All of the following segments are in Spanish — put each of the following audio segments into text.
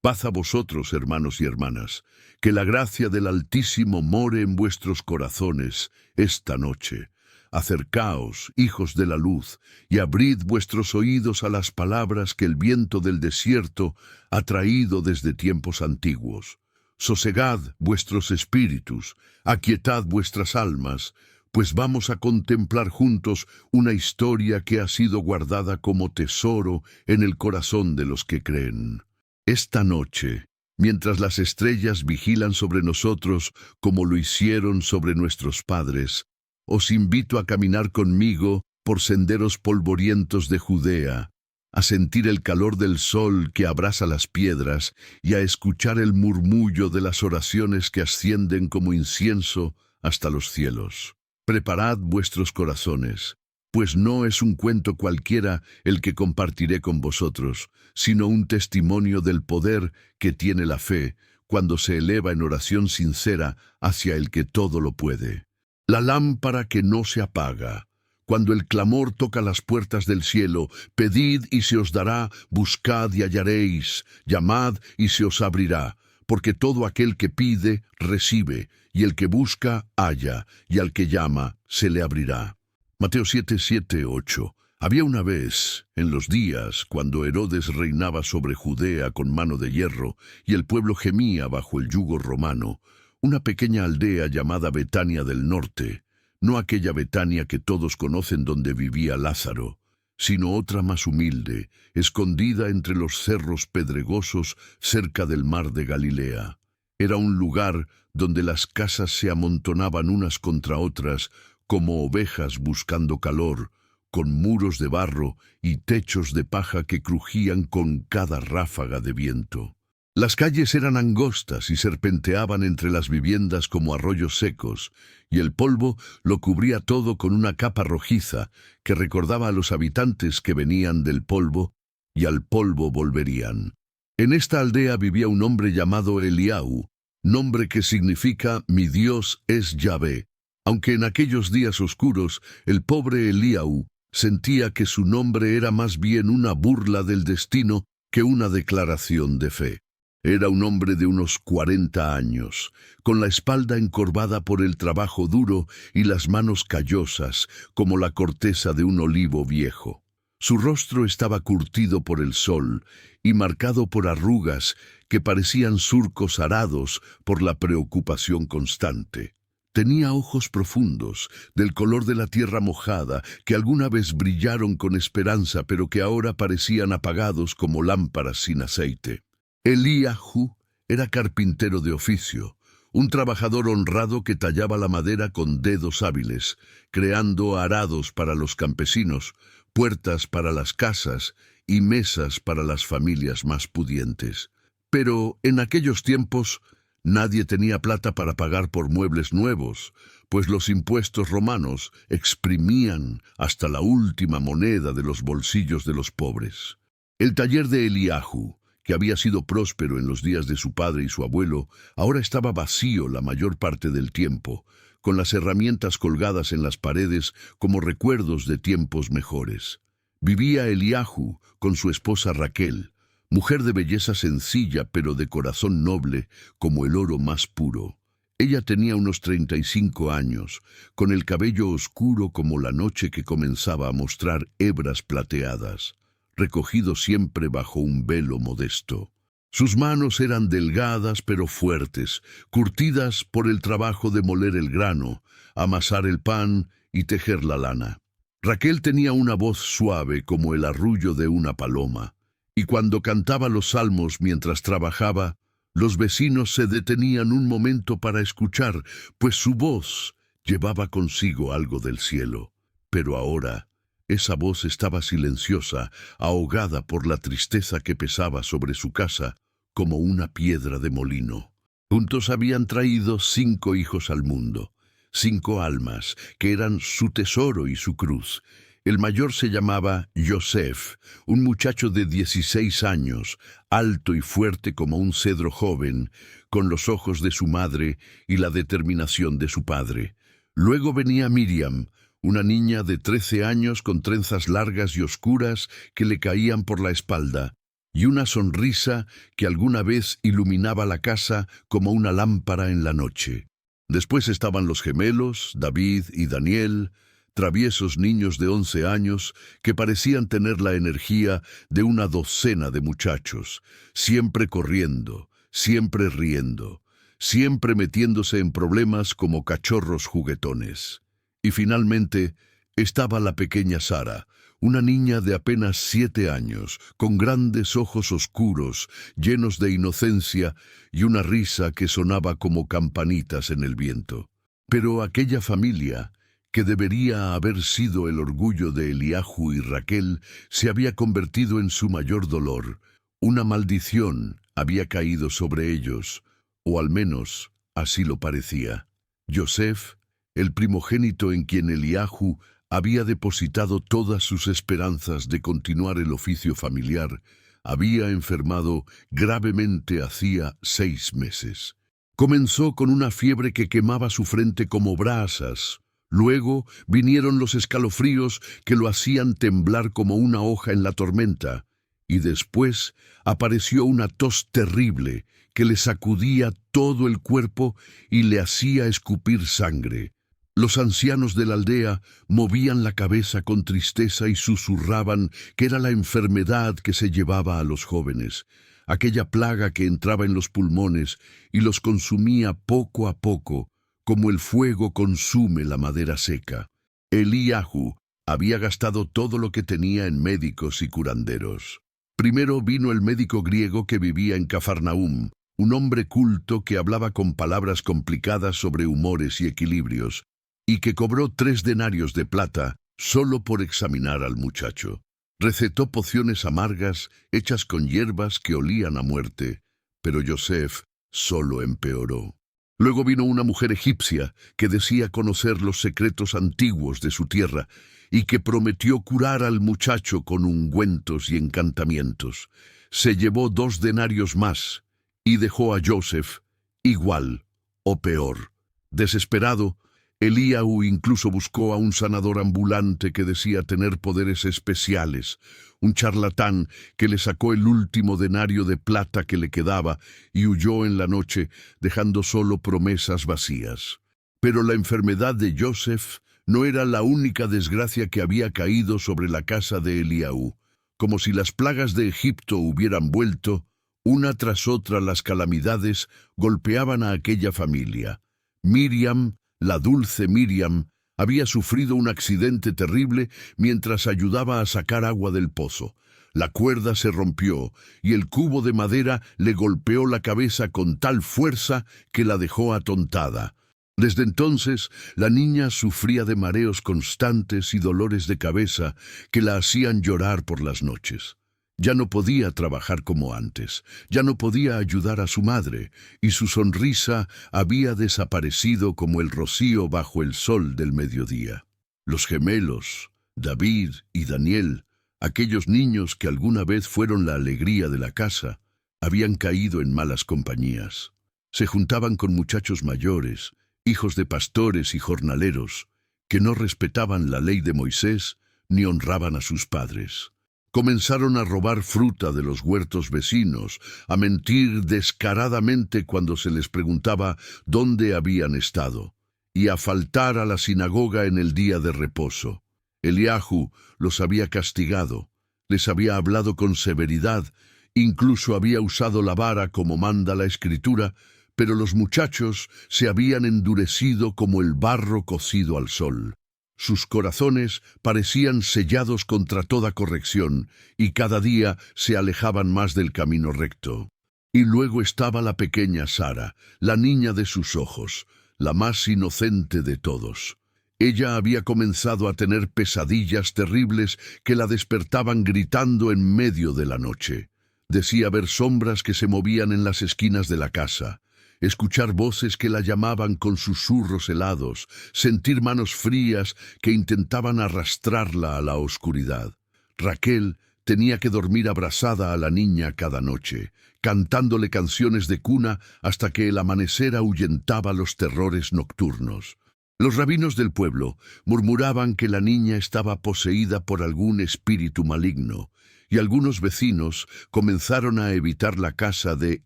Paz a vosotros, hermanos y hermanas, que la gracia del Altísimo more en vuestros corazones esta noche. Acercaos, hijos de la luz, y abrid vuestros oídos a las palabras que el viento del desierto ha traído desde tiempos antiguos. Sosegad vuestros espíritus, aquietad vuestras almas, pues vamos a contemplar juntos una historia que ha sido guardada como tesoro en el corazón de los que creen. Esta noche, mientras las estrellas vigilan sobre nosotros como lo hicieron sobre nuestros padres, os invito a caminar conmigo por senderos polvorientos de Judea, a sentir el calor del sol que abrasa las piedras y a escuchar el murmullo de las oraciones que ascienden como incienso hasta los cielos. Preparad vuestros corazones, pues no es un cuento cualquiera el que compartiré con vosotros, sino un testimonio del poder que tiene la fe cuando se eleva en oración sincera hacia el que todo lo puede. La lámpara que no se apaga. Cuando el clamor toca las puertas del cielo, pedid y se os dará, buscad y hallaréis, llamad y se os abrirá, porque todo aquel que pide, recibe, y el que busca, halla, y al que llama, se le abrirá. Mateo 7:7-8. Había una vez, en los días cuando Herodes reinaba sobre Judea con mano de hierro, y el pueblo gemía bajo el yugo romano, una pequeña aldea llamada Betania del Norte, no aquella Betania que todos conocen donde vivía Lázaro, sino otra más humilde, escondida entre los cerros pedregosos cerca del mar de Galilea. Era un lugar donde las casas se amontonaban unas contra otras como ovejas buscando calor, con muros de barro y techos de paja que crujían con cada ráfaga de viento. Las calles eran angostas y serpenteaban entre las viviendas como arroyos secos, y el polvo lo cubría todo con una capa rojiza que recordaba a los habitantes que venían del polvo y al polvo volverían. En esta aldea vivía un hombre llamado Eliahu, nombre que significa «Mi Dios es Yahvé». Aunque en aquellos días oscuros el pobre Eliahu sentía que su nombre era más bien una burla del destino que una declaración de fe. Era un hombre de unos 40 años, con la espalda encorvada por el trabajo duro y las manos callosas como la corteza de un olivo viejo. Su rostro estaba curtido por el sol y marcado por arrugas que parecían surcos arados por la preocupación constante. Tenía ojos profundos, del color de la tierra mojada, que alguna vez brillaron con esperanza, pero que ahora parecían apagados como lámparas sin aceite. Eliahu era carpintero de oficio, un trabajador honrado que tallaba la madera con dedos hábiles, creando arados para los campesinos, puertas para las casas y mesas para las familias más pudientes. Pero en aquellos tiempos nadie tenía plata para pagar por muebles nuevos, pues los impuestos romanos exprimían hasta la última moneda de los bolsillos de los pobres. El taller de Eliahu, que había sido próspero en los días de su padre y su abuelo, ahora estaba vacío la mayor parte del tiempo, con las herramientas colgadas en las paredes como recuerdos de tiempos mejores. Vivía Eliahu con su esposa Raquel, mujer de belleza sencilla pero de corazón noble como el oro más puro. Ella tenía unos 35 años, con el cabello oscuro como la noche que comenzaba a mostrar hebras plateadas, recogido siempre bajo un velo modesto. Sus manos eran delgadas pero fuertes, curtidas por el trabajo de moler el grano, amasar el pan y tejer la lana. Raquel tenía una voz suave como el arrullo de una paloma, y cuando cantaba los salmos mientras trabajaba, los vecinos se detenían un momento para escuchar, pues su voz llevaba consigo algo del cielo. Pero ahora esa voz estaba silenciosa, ahogada por la tristeza que pesaba sobre su casa, como una piedra de molino. Juntos habían traído 5 hijos al mundo, 5 almas, que eran su tesoro y su cruz. El mayor se llamaba Yosef, un muchacho de 16 años, alto y fuerte como un cedro joven, con los ojos de su madre y la determinación de su padre. Luego venía Miriam, una niña de 13 años con trenzas largas y oscuras que le caían por la espalda, y una sonrisa que alguna vez iluminaba la casa como una lámpara en la noche. Después estaban los gemelos, David y Daniel, traviesos niños de 11 años que parecían tener la energía de una docena de muchachos, siempre corriendo, siempre riendo, siempre metiéndose en problemas como cachorros juguetones. Y finalmente estaba la pequeña Sara, una niña de apenas 7 años, con grandes ojos oscuros, llenos de inocencia y una risa que sonaba como campanitas en el viento. Pero aquella familia, que debería haber sido el orgullo de Eliahu y Raquel, se había convertido en su mayor dolor. Una maldición había caído sobre ellos, o al menos así lo parecía. Yosef, el primogénito en quien Eliahu había depositado todas sus esperanzas de continuar el oficio familiar, había enfermado gravemente hacía 6 meses. Comenzó con una fiebre que quemaba su frente como brasas. Luego vinieron los escalofríos que lo hacían temblar como una hoja en la tormenta, y después apareció una tos terrible que le sacudía todo el cuerpo y le hacía escupir sangre. Los ancianos de la aldea movían la cabeza con tristeza y susurraban que era la enfermedad que se llevaba a los jóvenes, aquella plaga que entraba en los pulmones y los consumía poco a poco, como el fuego consume la madera seca. Eliahu había gastado todo lo que tenía en médicos y curanderos. Primero vino el médico griego que vivía en Cafarnaúm, un hombre culto que hablaba con palabras complicadas sobre humores y equilibrios, y que cobró 3 denarios de plata solo por examinar al muchacho. Recetó pociones amargas hechas con hierbas que olían a muerte, pero Yosef solo empeoró. Luego vino una mujer egipcia que decía conocer los secretos antiguos de su tierra y que prometió curar al muchacho con ungüentos y encantamientos. Se llevó 2 denarios más y dejó a Yosef igual o peor. Desesperado, Eliahu incluso buscó a un sanador ambulante que decía tener poderes especiales, un charlatán que le sacó el último denario de plata que le quedaba y huyó en la noche, dejando solo promesas vacías. Pero la enfermedad de Yosef no era la única desgracia que había caído sobre la casa de Eliahu. Como si las plagas de Egipto hubieran vuelto, una tras otra las calamidades golpeaban a aquella familia. Miriam, la dulce Miriam, había sufrido un accidente terrible mientras ayudaba a sacar agua del pozo. La cuerda se rompió y el cubo de madera le golpeó la cabeza con tal fuerza que la dejó atontada. Desde entonces, la niña sufría de mareos constantes y dolores de cabeza que la hacían llorar por las noches. Ya no podía trabajar como antes, ya no podía ayudar a su madre, y su sonrisa había desaparecido como el rocío bajo el sol del mediodía. Los gemelos, David y Daniel, aquellos niños que alguna vez fueron la alegría de la casa, habían caído en malas compañías. Se juntaban con muchachos mayores, hijos de pastores y jornaleros, que no respetaban la ley de Moisés ni honraban a sus padres. Comenzaron a robar fruta de los huertos vecinos, a mentir descaradamente cuando se les preguntaba dónde habían estado, y a faltar a la sinagoga en el día de reposo. Eliahu los había castigado, les había hablado con severidad, incluso había usado la vara como manda la Escritura, pero los muchachos se habían endurecido como el barro cocido al sol. Sus corazones parecían sellados contra toda corrección y cada día se alejaban más del camino recto. Y luego estaba la pequeña Sara, la niña de sus ojos, la más inocente de todos. Ella había comenzado a tener pesadillas terribles que la despertaban gritando en medio de la noche. Decía ver sombras que se movían en las esquinas de la casa, escuchar voces que la llamaban con susurros helados, sentir manos frías que intentaban arrastrarla a la oscuridad. Raquel tenía que dormir abrazada a la niña cada noche, cantándole canciones de cuna hasta que el amanecer ahuyentaba los terrores nocturnos. Los rabinos del pueblo murmuraban que la niña estaba poseída por algún espíritu maligno, y algunos vecinos comenzaron a evitar la casa de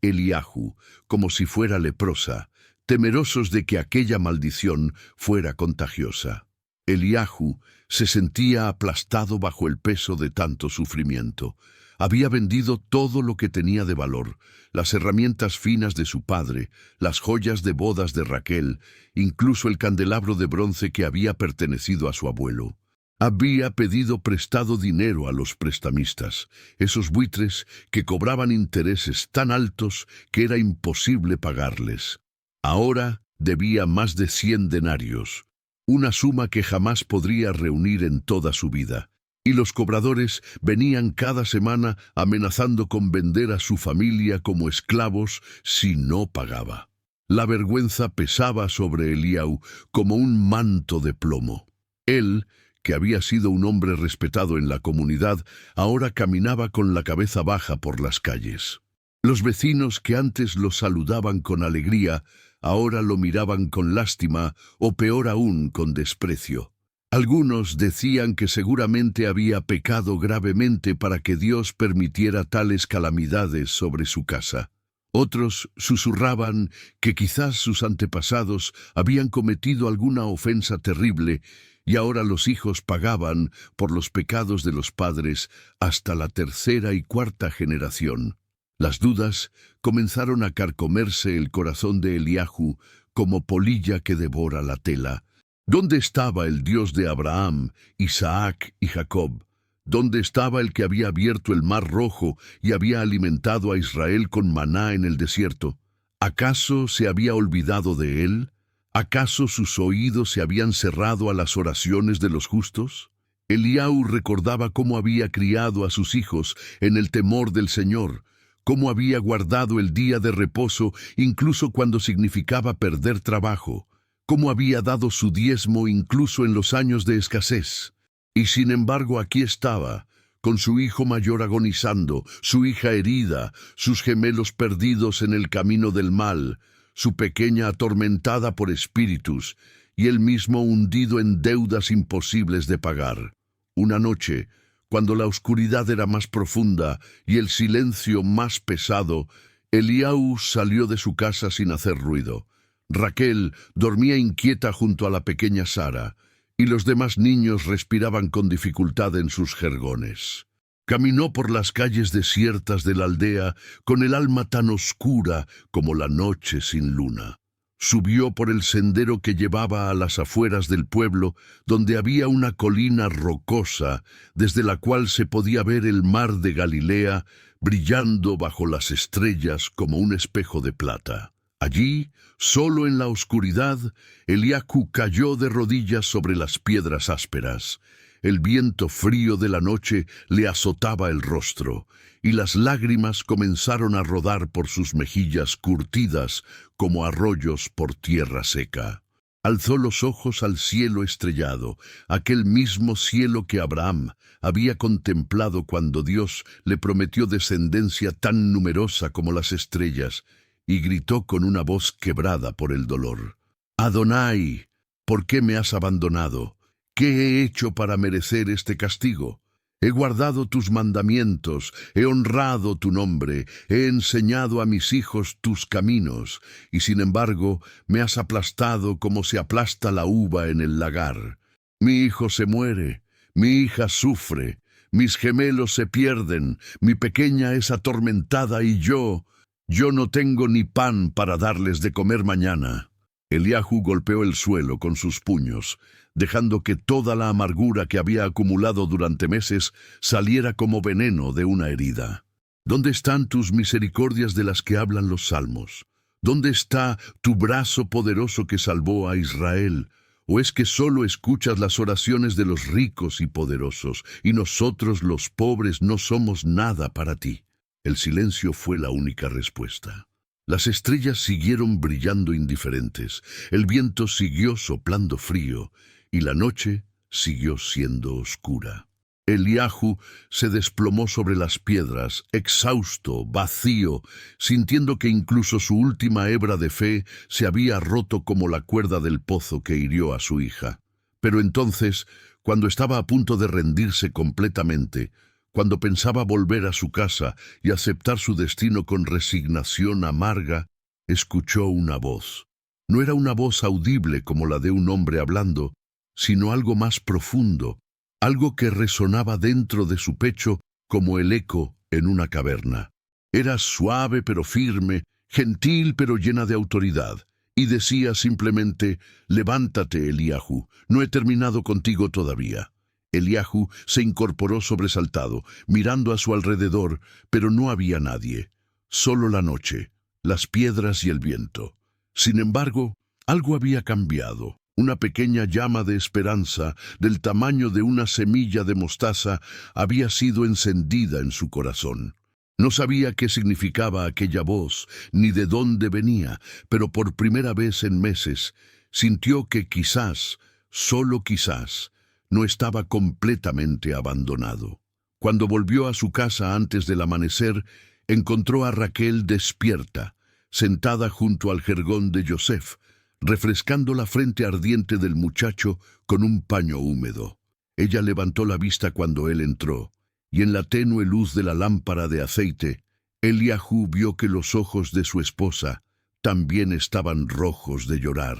Eliahu como si fuera leprosa, temerosos de que aquella maldición fuera contagiosa. Eliahu se sentía aplastado bajo el peso de tanto sufrimiento. Había vendido todo lo que tenía de valor, las herramientas finas de su padre, las joyas de bodas de Raquel, incluso el candelabro de bronce que había pertenecido a su abuelo. Había pedido prestado dinero a los prestamistas, esos buitres que cobraban intereses tan altos que era imposible pagarles. Ahora debía más de 100 denarios, una suma que jamás podría reunir en toda su vida. Y los cobradores venían cada semana amenazando con vender a su familia como esclavos si no pagaba. La vergüenza pesaba sobre Eliahu como un manto de plomo. Él, que había sido un hombre respetado en la comunidad, ahora caminaba con la cabeza baja por las calles. Los vecinos que antes lo saludaban con alegría, ahora lo miraban con lástima o peor aún con desprecio. Algunos decían que seguramente había pecado gravemente para que Dios permitiera tales calamidades sobre su casa. Otros susurraban que quizás sus antepasados habían cometido alguna ofensa terrible y ahora los hijos pagaban por los pecados de los padres hasta la tercera y cuarta generación. Las dudas comenzaron a carcomerse el corazón de Eliahu como polilla que devora la tela. ¿Dónde estaba el Dios de Abraham, Isaac y Jacob? ¿Dónde estaba el que había abierto el mar rojo y había alimentado a Israel con maná en el desierto? ¿Acaso se había olvidado de él? ¿Acaso sus oídos se habían cerrado a las oraciones de los justos? Eliahu recordaba cómo había criado a sus hijos en el temor del Señor, cómo había guardado el día de reposo incluso cuando significaba perder trabajo, cómo había dado su diezmo incluso en los años de escasez. Y sin embargo aquí estaba, con su hijo mayor agonizando, su hija herida, sus gemelos perdidos en el camino del mal, su pequeña atormentada por espíritus, y él mismo hundido en deudas imposibles de pagar. Una noche, cuando la oscuridad era más profunda y el silencio más pesado, Eliahu salió de su casa sin hacer ruido. Raquel dormía inquieta junto a la pequeña Sara, y los demás niños respiraban con dificultad en sus jergones. Caminó por las calles desiertas de la aldea con el alma tan oscura como la noche sin luna. Subió por el sendero que llevaba a las afueras del pueblo, donde había una colina rocosa, desde la cual se podía ver el mar de Galilea brillando bajo las estrellas como un espejo de plata. Allí, solo en la oscuridad, Eliahu cayó de rodillas sobre las piedras ásperas. El viento frío de la noche le azotaba el rostro, y las lágrimas comenzaron a rodar por sus mejillas curtidas como arroyos por tierra seca. Alzó los ojos al cielo estrellado, aquel mismo cielo que Abraham había contemplado cuando Dios le prometió descendencia tan numerosa como las estrellas, y gritó con una voz quebrada por el dolor: «Adonai, ¿por qué me has abandonado? ¿Qué he hecho para merecer este castigo? He guardado tus mandamientos, he honrado tu nombre, he enseñado a mis hijos tus caminos, y sin embargo me has aplastado como se aplasta la uva en el lagar. Mi hijo se muere, mi hija sufre, mis gemelos se pierden, mi pequeña es atormentada y yo no tengo ni pan para darles de comer mañana». Eliahu golpeó el suelo con sus puños, dejando que toda la amargura que había acumulado durante meses saliera como veneno de una herida. ¿Dónde están tus misericordias de las que hablan los salmos? ¿Dónde está tu brazo poderoso que salvó a Israel? ¿O es que solo escuchas las oraciones de los ricos y poderosos, y nosotros los pobres no somos nada para ti? El silencio fue la única respuesta. Las estrellas siguieron brillando indiferentes, el viento siguió soplando frío, y la noche siguió siendo oscura. Eliahu se desplomó sobre las piedras, exhausto, vacío, sintiendo que incluso su última hebra de fe se había roto como la cuerda del pozo que hirió a su hija. Pero entonces, cuando estaba a punto de rendirse completamente, Cuando pensaba volver a su casa y aceptar su destino con resignación amarga, escuchó una voz. No era una voz audible como la de un hombre hablando, sino algo más profundo, algo que resonaba dentro de su pecho como el eco en una caverna. Era suave pero firme, gentil pero llena de autoridad, y decía simplemente: «Levántate, Eliahu, no he terminado contigo todavía». Eliahu se incorporó sobresaltado, mirando a su alrededor, pero no había nadie. Solo la noche, las piedras y el viento. Sin embargo, algo había cambiado. Una pequeña llama de esperanza, del tamaño de una semilla de mostaza, había sido encendida en su corazón. No sabía qué significaba aquella voz, ni de dónde venía, pero por primera vez en meses sintió que quizás, solo quizás, no estaba completamente abandonado. Cuando volvió a su casa antes del amanecer, encontró a Raquel despierta, sentada junto al jergón de Yosef, refrescando la frente ardiente del muchacho con un paño húmedo. Ella levantó la vista cuando él entró, y en la tenue luz de la lámpara de aceite, Eliahu vio que los ojos de su esposa también estaban rojos de llorar.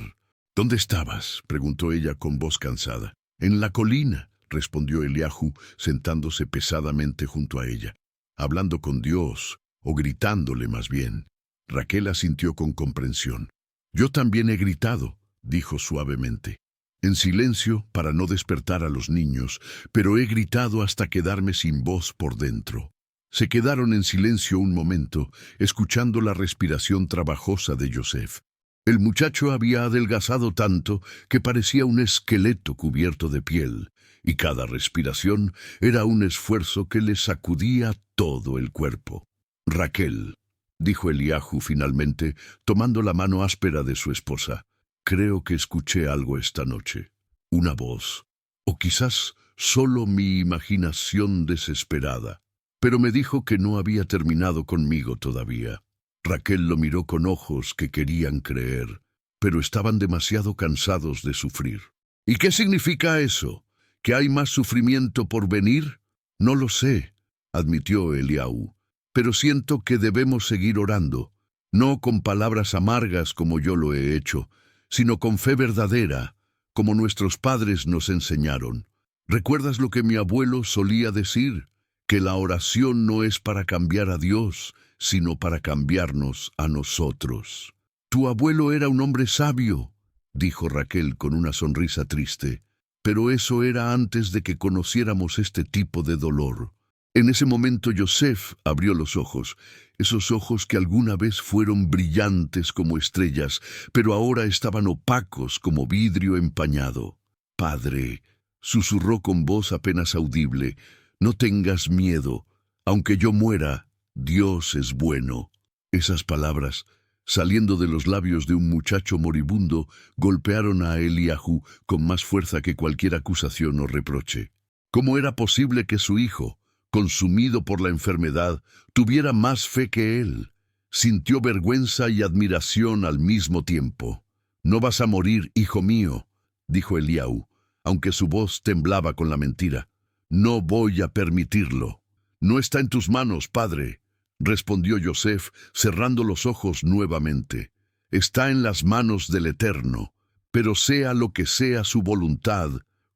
«¿Dónde estabas?», preguntó ella con voz cansada. «En la colina», respondió Eliahu, sentándose pesadamente junto a ella, hablando con Dios, o gritándole más bien. Raquel asintió con comprensión. «Yo también he gritado», dijo suavemente, en silencio para no despertar a los niños, «pero he gritado hasta quedarme sin voz por dentro». Se quedaron en silencio un momento, escuchando la respiración trabajosa de Yosef. El muchacho había adelgazado tanto que parecía un esqueleto cubierto de piel, y cada respiración era un esfuerzo que le sacudía todo el cuerpo. «Raquel», dijo Eliahu finalmente, tomando la mano áspera de su esposa, «creo que escuché algo esta noche. Una voz, o quizás solo mi imaginación desesperada. Pero me dijo que no había terminado conmigo todavía». Raquel lo miró con ojos que querían creer, pero estaban demasiado cansados de sufrir. «¿Y qué significa eso? ¿Que hay más sufrimiento por venir?» «No lo sé», admitió Eliahu, «pero siento que debemos seguir orando, no con palabras amargas como yo lo he hecho, sino con fe verdadera, como nuestros padres nos enseñaron. ¿Recuerdas lo que mi abuelo solía decir? Que la oración no es para cambiar a Dios, sino para cambiarnos a nosotros». «Tu abuelo era un hombre sabio», dijo Raquel con una sonrisa triste, «pero eso era antes de que conociéramos este tipo de dolor». En ese momento Yosef abrió los ojos, esos ojos que alguna vez fueron brillantes como estrellas, pero ahora estaban opacos como vidrio empañado. «Padre», susurró con voz apenas audible, «no tengas miedo. Aunque yo muera, Dios es bueno». Esas palabras, saliendo de los labios de un muchacho moribundo, golpearon a Eliahu con más fuerza que cualquier acusación o reproche. ¿Cómo era posible que su hijo, consumido por la enfermedad, tuviera más fe que él? Sintió vergüenza y admiración al mismo tiempo. «No vas a morir, hijo mío», dijo Eliahu, aunque su voz temblaba con la mentira. «No voy a permitirlo». «No está en tus manos, padre», respondió Yosef, cerrando los ojos nuevamente. «Está en las manos del Eterno, pero sea lo que sea su voluntad,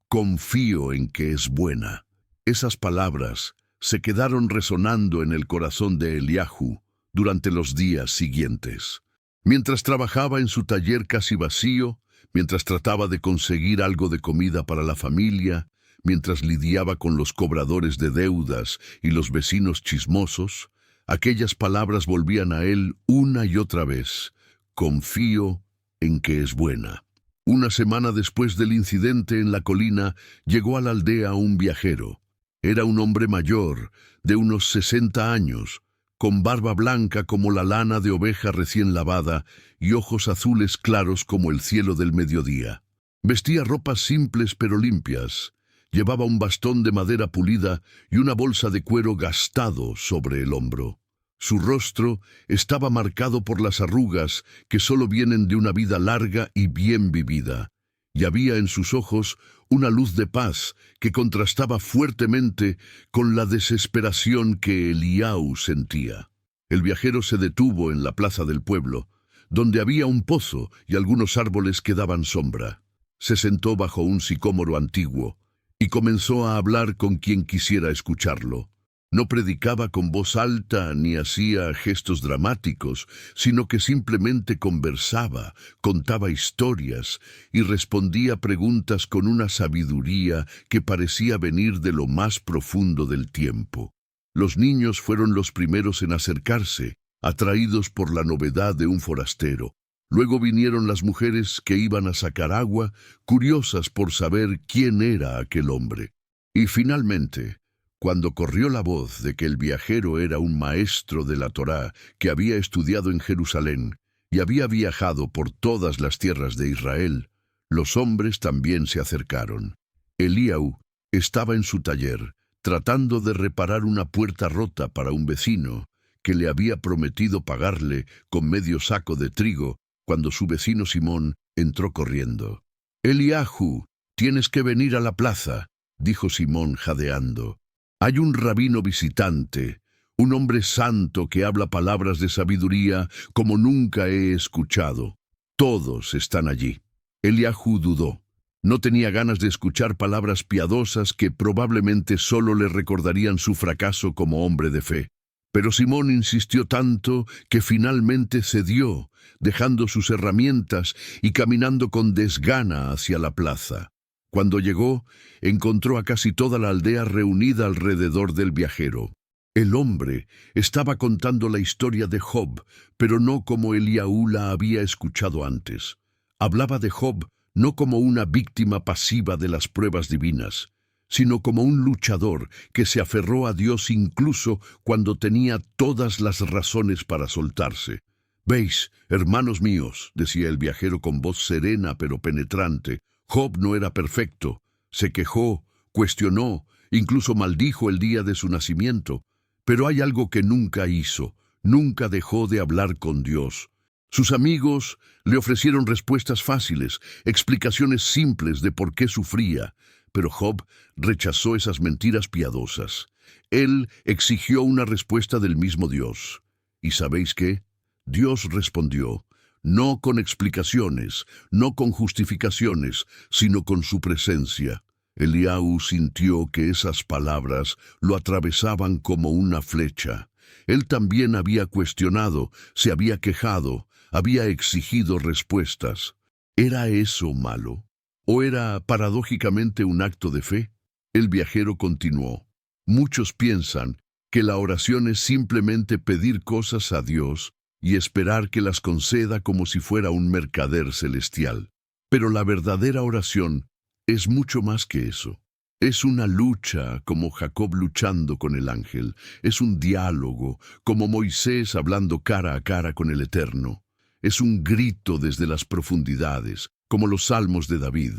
confío en que es buena». Esas palabras se quedaron resonando en el corazón de Eliahu durante los días siguientes. Mientras trabajaba en su taller casi vacío, mientras trataba de conseguir algo de comida para la familia, mientras lidiaba con los cobradores de deudas y los vecinos chismosos, aquellas palabras volvían a él una y otra vez: «Confío en que es buena». Una semana después del incidente en la colina, llegó a la aldea un viajero. Era un hombre mayor, de unos 60 años, con barba blanca como la lana de oveja recién lavada y ojos azules claros como el cielo del mediodía. Vestía ropas simples pero limpias. Llevaba un bastón de madera pulida y una bolsa de cuero gastado sobre el hombro. Su rostro estaba marcado por las arrugas que solo vienen de una vida larga y bien vivida, y había en sus ojos una luz de paz que contrastaba fuertemente con la desesperación que Eliau sentía. El viajero se detuvo en la plaza del pueblo, donde había un pozo y algunos árboles que daban sombra. Se sentó bajo un sicómoro antiguo y comenzó a hablar con quien quisiera escucharlo. No predicaba con voz alta ni hacía gestos dramáticos, sino que simplemente conversaba, contaba historias y respondía preguntas con una sabiduría que parecía venir de lo más profundo del tiempo. Los niños fueron los primeros en acercarse, atraídos por la novedad de un forastero. Luego vinieron las mujeres que iban a sacar agua, curiosas por saber quién era aquel hombre. Y finalmente, cuando corrió la voz de que el viajero era un maestro de la Torá que había estudiado en Jerusalén y había viajado por todas las tierras de Israel, los hombres también se acercaron. Eliau estaba en su taller, tratando de reparar una puerta rota para un vecino que le había prometido pagarle con medio saco de trigo cuando su vecino Simón entró corriendo. «Eliahu, tienes que venir a la plaza», dijo Simón jadeando. «Hay un rabino visitante, un hombre santo que habla palabras de sabiduría como nunca he escuchado. Todos están allí». Eliahu dudó. No tenía ganas de escuchar palabras piadosas que probablemente solo le recordarían su fracaso como hombre de fe. Pero Simón insistió tanto que finalmente cedió, dejando sus herramientas y caminando con desgana hacia la plaza. Cuando llegó, encontró a casi toda la aldea reunida alrededor del viajero. El hombre estaba contando la historia de Job, pero no como Eliau la había escuchado antes. Hablaba de Job no como una víctima pasiva de las pruebas divinas, sino como un luchador que se aferró a Dios incluso cuando tenía todas las razones para soltarse. «Veis, hermanos míos», decía el viajero con voz serena pero penetrante, «Job no era perfecto, se quejó, cuestionó, incluso maldijo el día de su nacimiento, pero hay algo que nunca hizo, nunca dejó de hablar con Dios». Sus amigos le ofrecieron respuestas fáciles, explicaciones simples de por qué sufría, pero Job rechazó esas mentiras piadosas. Él exigió una respuesta del mismo Dios. ¿Y sabéis qué? Dios respondió, no con explicaciones, no con justificaciones, sino con su presencia. Eliau sintió que esas palabras lo atravesaban como una flecha. Él también había cuestionado, se había quejado, había exigido respuestas. ¿Era eso malo? ¿O era paradójicamente un acto de fe? El viajero continuó. Muchos piensan que la oración es simplemente pedir cosas a Dios y esperar que las conceda como si fuera un mercader celestial. Pero la verdadera oración es mucho más que eso. Es una lucha, como Jacob luchando con el ángel. Es un diálogo, como Moisés hablando cara a cara con el Eterno. Es un grito desde las profundidades, como los salmos de David.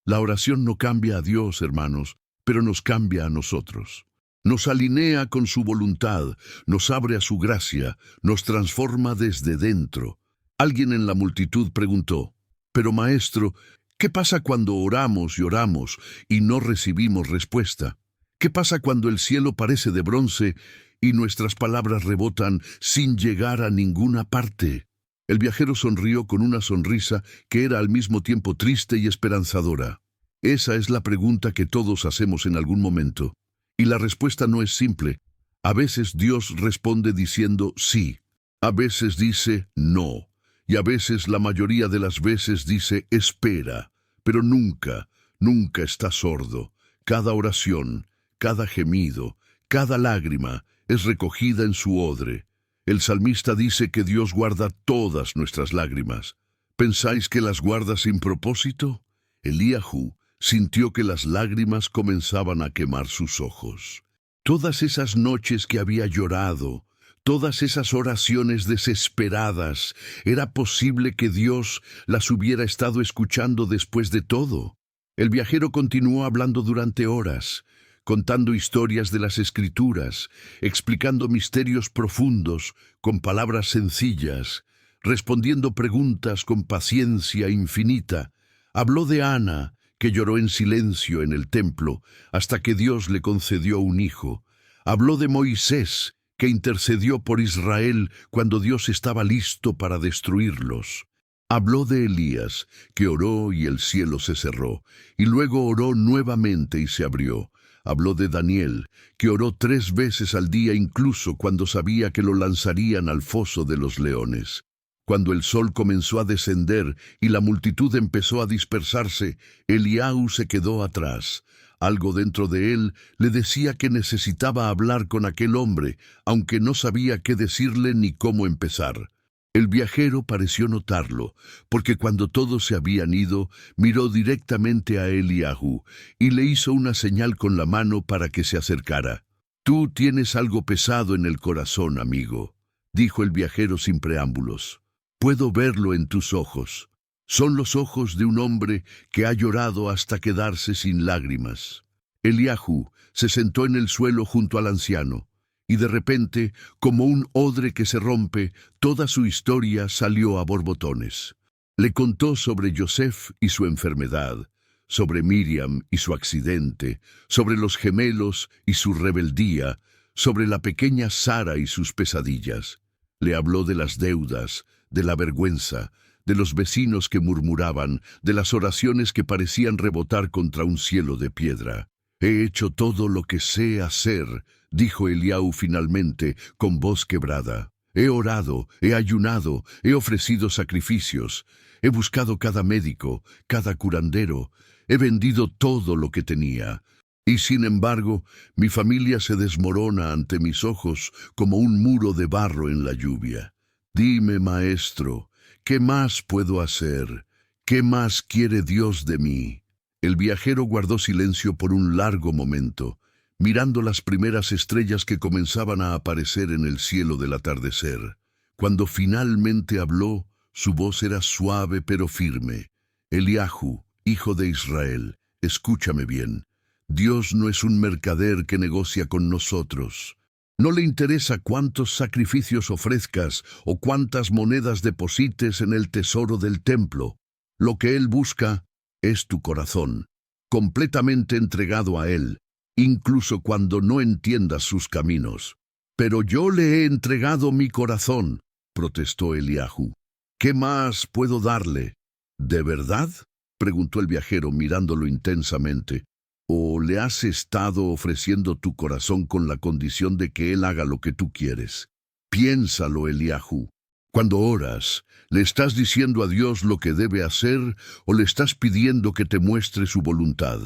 La oración no cambia a Dios, hermanos, pero nos cambia a nosotros. Nos alinea con su voluntad, nos abre a su gracia, nos transforma desde dentro. Alguien en la multitud preguntó, «Pero maestro, ¿qué pasa cuando oramos y oramos y no recibimos respuesta? ¿Qué pasa cuando el cielo parece de bronce y nuestras palabras rebotan sin llegar a ninguna parte?» El viajero sonrió con una sonrisa que era al mismo tiempo triste y esperanzadora. Esa es la pregunta que todos hacemos en algún momento. Y la respuesta no es simple. A veces Dios responde diciendo sí. A veces dice no. Y a veces, la mayoría de las veces, dice espera. Pero nunca, nunca está sordo. Cada oración, cada gemido, cada lágrima es recogida en su odre. El salmista dice que Dios guarda todas nuestras lágrimas. ¿Pensáis que las guarda sin propósito? Eliahu sintió que las lágrimas comenzaban a quemar sus ojos. Todas esas noches que había llorado, todas esas oraciones desesperadas, ¿era posible que Dios las hubiera estado escuchando después de todo? El viajero continuó hablando durante horas, contando historias de las Escrituras, explicando misterios profundos con palabras sencillas, respondiendo preguntas con paciencia infinita, Habló de Ana, que lloró en silencio en el templo, hasta que Dios le concedió un hijo. Habló de Moisés, que intercedió por Israel cuando Dios estaba listo para destruirlos. Habló de Elías, que oró y el cielo se cerró, y luego oró nuevamente y se abrió. Habló de Daniel, que oró 3 veces al día incluso cuando sabía que lo lanzarían al foso de los leones. Cuando el sol comenzó a descender y la multitud empezó a dispersarse, Eliahu se quedó atrás. Algo dentro de él le decía que necesitaba hablar con aquel hombre, aunque no sabía qué decirle ni cómo empezar. El viajero pareció notarlo, porque cuando todos se habían ido, miró directamente a Eliahu y le hizo una señal con la mano para que se acercara. «Tú tienes algo pesado en el corazón, amigo», dijo el viajero sin preámbulos. «Puedo verlo en tus ojos. Son los ojos de un hombre que ha llorado hasta quedarse sin lágrimas». Eliahu se sentó en el suelo junto al anciano, y de repente, como un odre que se rompe, toda su historia salió a borbotones. Le contó sobre Yosef y su enfermedad, sobre Miriam y su accidente, sobre los gemelos y su rebeldía, sobre la pequeña Sara y sus pesadillas. Le habló de las deudas, de la vergüenza, de los vecinos que murmuraban, de las oraciones que parecían rebotar contra un cielo de piedra. «He hecho todo lo que sé hacer», dijo Eliahu finalmente, con voz quebrada. «He orado, he ayunado, he ofrecido sacrificios, he buscado cada médico, cada curandero, he vendido todo lo que tenía. Y sin embargo, mi familia se desmorona ante mis ojos como un muro de barro en la lluvia. Dime, maestro, ¿qué más puedo hacer? ¿Qué más quiere Dios de mí?» El viajero guardó silencio por un largo momento, mirando las primeras estrellas que comenzaban a aparecer en el cielo del atardecer. Cuando finalmente habló, su voz era suave pero firme. «Eliahu, hijo de Israel, escúchame bien. Dios no es un mercader que negocia con nosotros. No le interesa cuántos sacrificios ofrezcas o cuántas monedas deposites en el tesoro del templo. Lo que Él busca es tu corazón, completamente entregado a Él, incluso cuando no entiendas sus caminos. «Pero yo le he entregado mi corazón», protestó Eliahu. «¿Qué más puedo darle?» «¿De verdad?», preguntó el viajero mirándolo intensamente. «¿O le has estado ofreciendo tu corazón con la condición de que Él haga lo que tú quieres?» «Piénsalo, Eliahu. Cuando oras, ¿le estás diciendo a Dios lo que debe hacer o le estás pidiendo que te muestre su voluntad?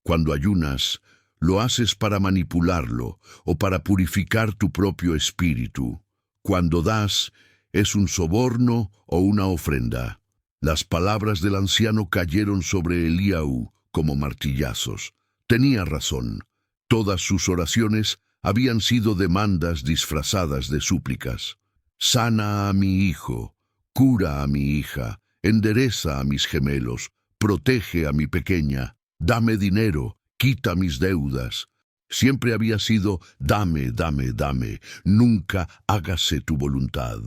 Cuando ayunas, ¿lo haces para manipularlo o para purificar tu propio espíritu? Cuando das, ¿es un soborno o una ofrenda?» Las palabras del anciano cayeron sobre Eliahu como martillazos. Tenía razón. Todas sus oraciones habían sido demandas disfrazadas de súplicas. «Sana a mi hijo, cura a mi hija, endereza a mis gemelos, protege a mi pequeña, dame dinero, quita mis deudas». Siempre había sido «dame, dame, dame», nunca «hágase tu voluntad».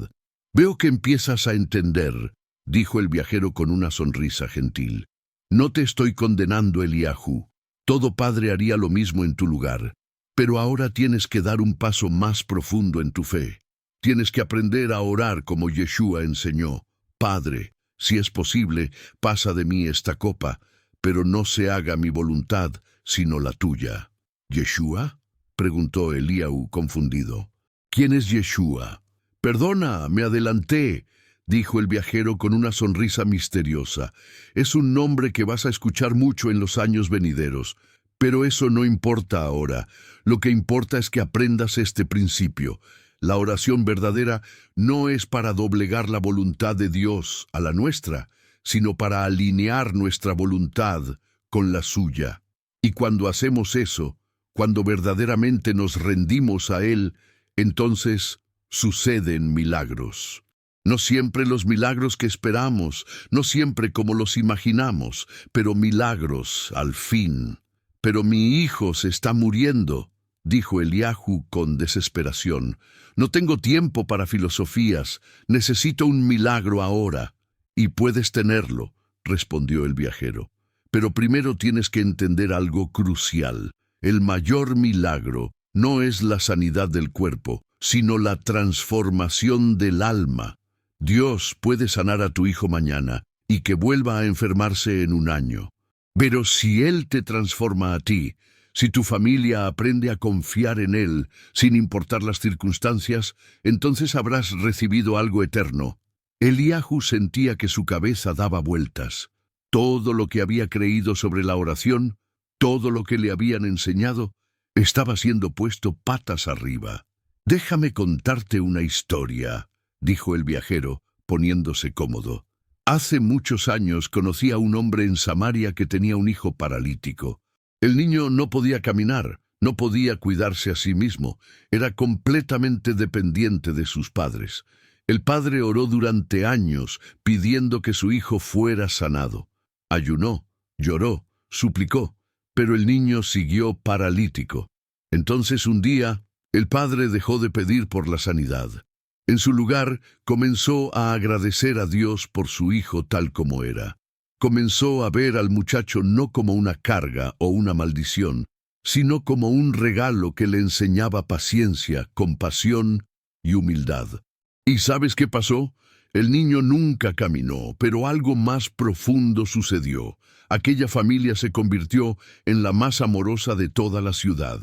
«Veo que empiezas a entender», dijo el viajero con una sonrisa gentil. «No te estoy condenando, Eliahu. Todo padre haría lo mismo en tu lugar. Pero ahora tienes que dar un paso más profundo en tu fe. Tienes que aprender a orar como Yeshua enseñó. Padre, si es posible, pasa de mí esta copa, pero no se haga mi voluntad, sino la tuya». «¿Yeshua?», preguntó Eliahu confundido. «¿Quién es Yeshua?» «Perdona, me adelanté», dijo el viajero con una sonrisa misteriosa. «Es un nombre que vas a escuchar mucho en los años venideros, pero eso no importa ahora. Lo que importa es que aprendas este principio. La oración verdadera no es para doblegar la voluntad de Dios a la nuestra, sino para alinear nuestra voluntad con la suya. Y cuando hacemos eso, cuando verdaderamente nos rendimos a Él, entonces suceden milagros. No siempre los milagros que esperamos, no siempre como los imaginamos, pero milagros al fin. «Pero mi hijo se está muriendo», dijo Eliahu con desesperación. «No tengo tiempo para filosofías, necesito un milagro ahora». «Y puedes tenerlo», respondió el viajero. Pero primero tienes que entender algo crucial. El mayor milagro no es la sanidad del cuerpo, sino la transformación del alma. Dios puede sanar a tu hijo mañana y que vuelva a enfermarse en un año. Pero si Él te transforma a ti, si tu familia aprende a confiar en Él, sin importar las circunstancias, entonces habrás recibido algo eterno. Eliahu sentía que su cabeza daba vueltas. Todo lo que había creído sobre la oración, todo lo que le habían enseñado, estaba siendo puesto patas arriba. «Déjame contarte una historia», dijo el viajero, poniéndose cómodo. «Hace muchos años conocí a un hombre en Samaria que tenía un hijo paralítico. El niño no podía caminar, no podía cuidarse a sí mismo, era completamente dependiente de sus padres. El padre oró durante años pidiendo que su hijo fuera sanado. Ayunó, lloró, suplicó, pero el niño siguió paralítico. Entonces un día, el padre dejó de pedir por la sanidad. En su lugar, comenzó a agradecer a Dios por su hijo tal como era. Comenzó a ver al muchacho no como una carga o una maldición, sino como un regalo que le enseñaba paciencia, compasión y humildad. ¿Y sabes qué pasó? El niño nunca caminó, pero algo más profundo sucedió. Aquella familia se convirtió en la más amorosa de toda la ciudad.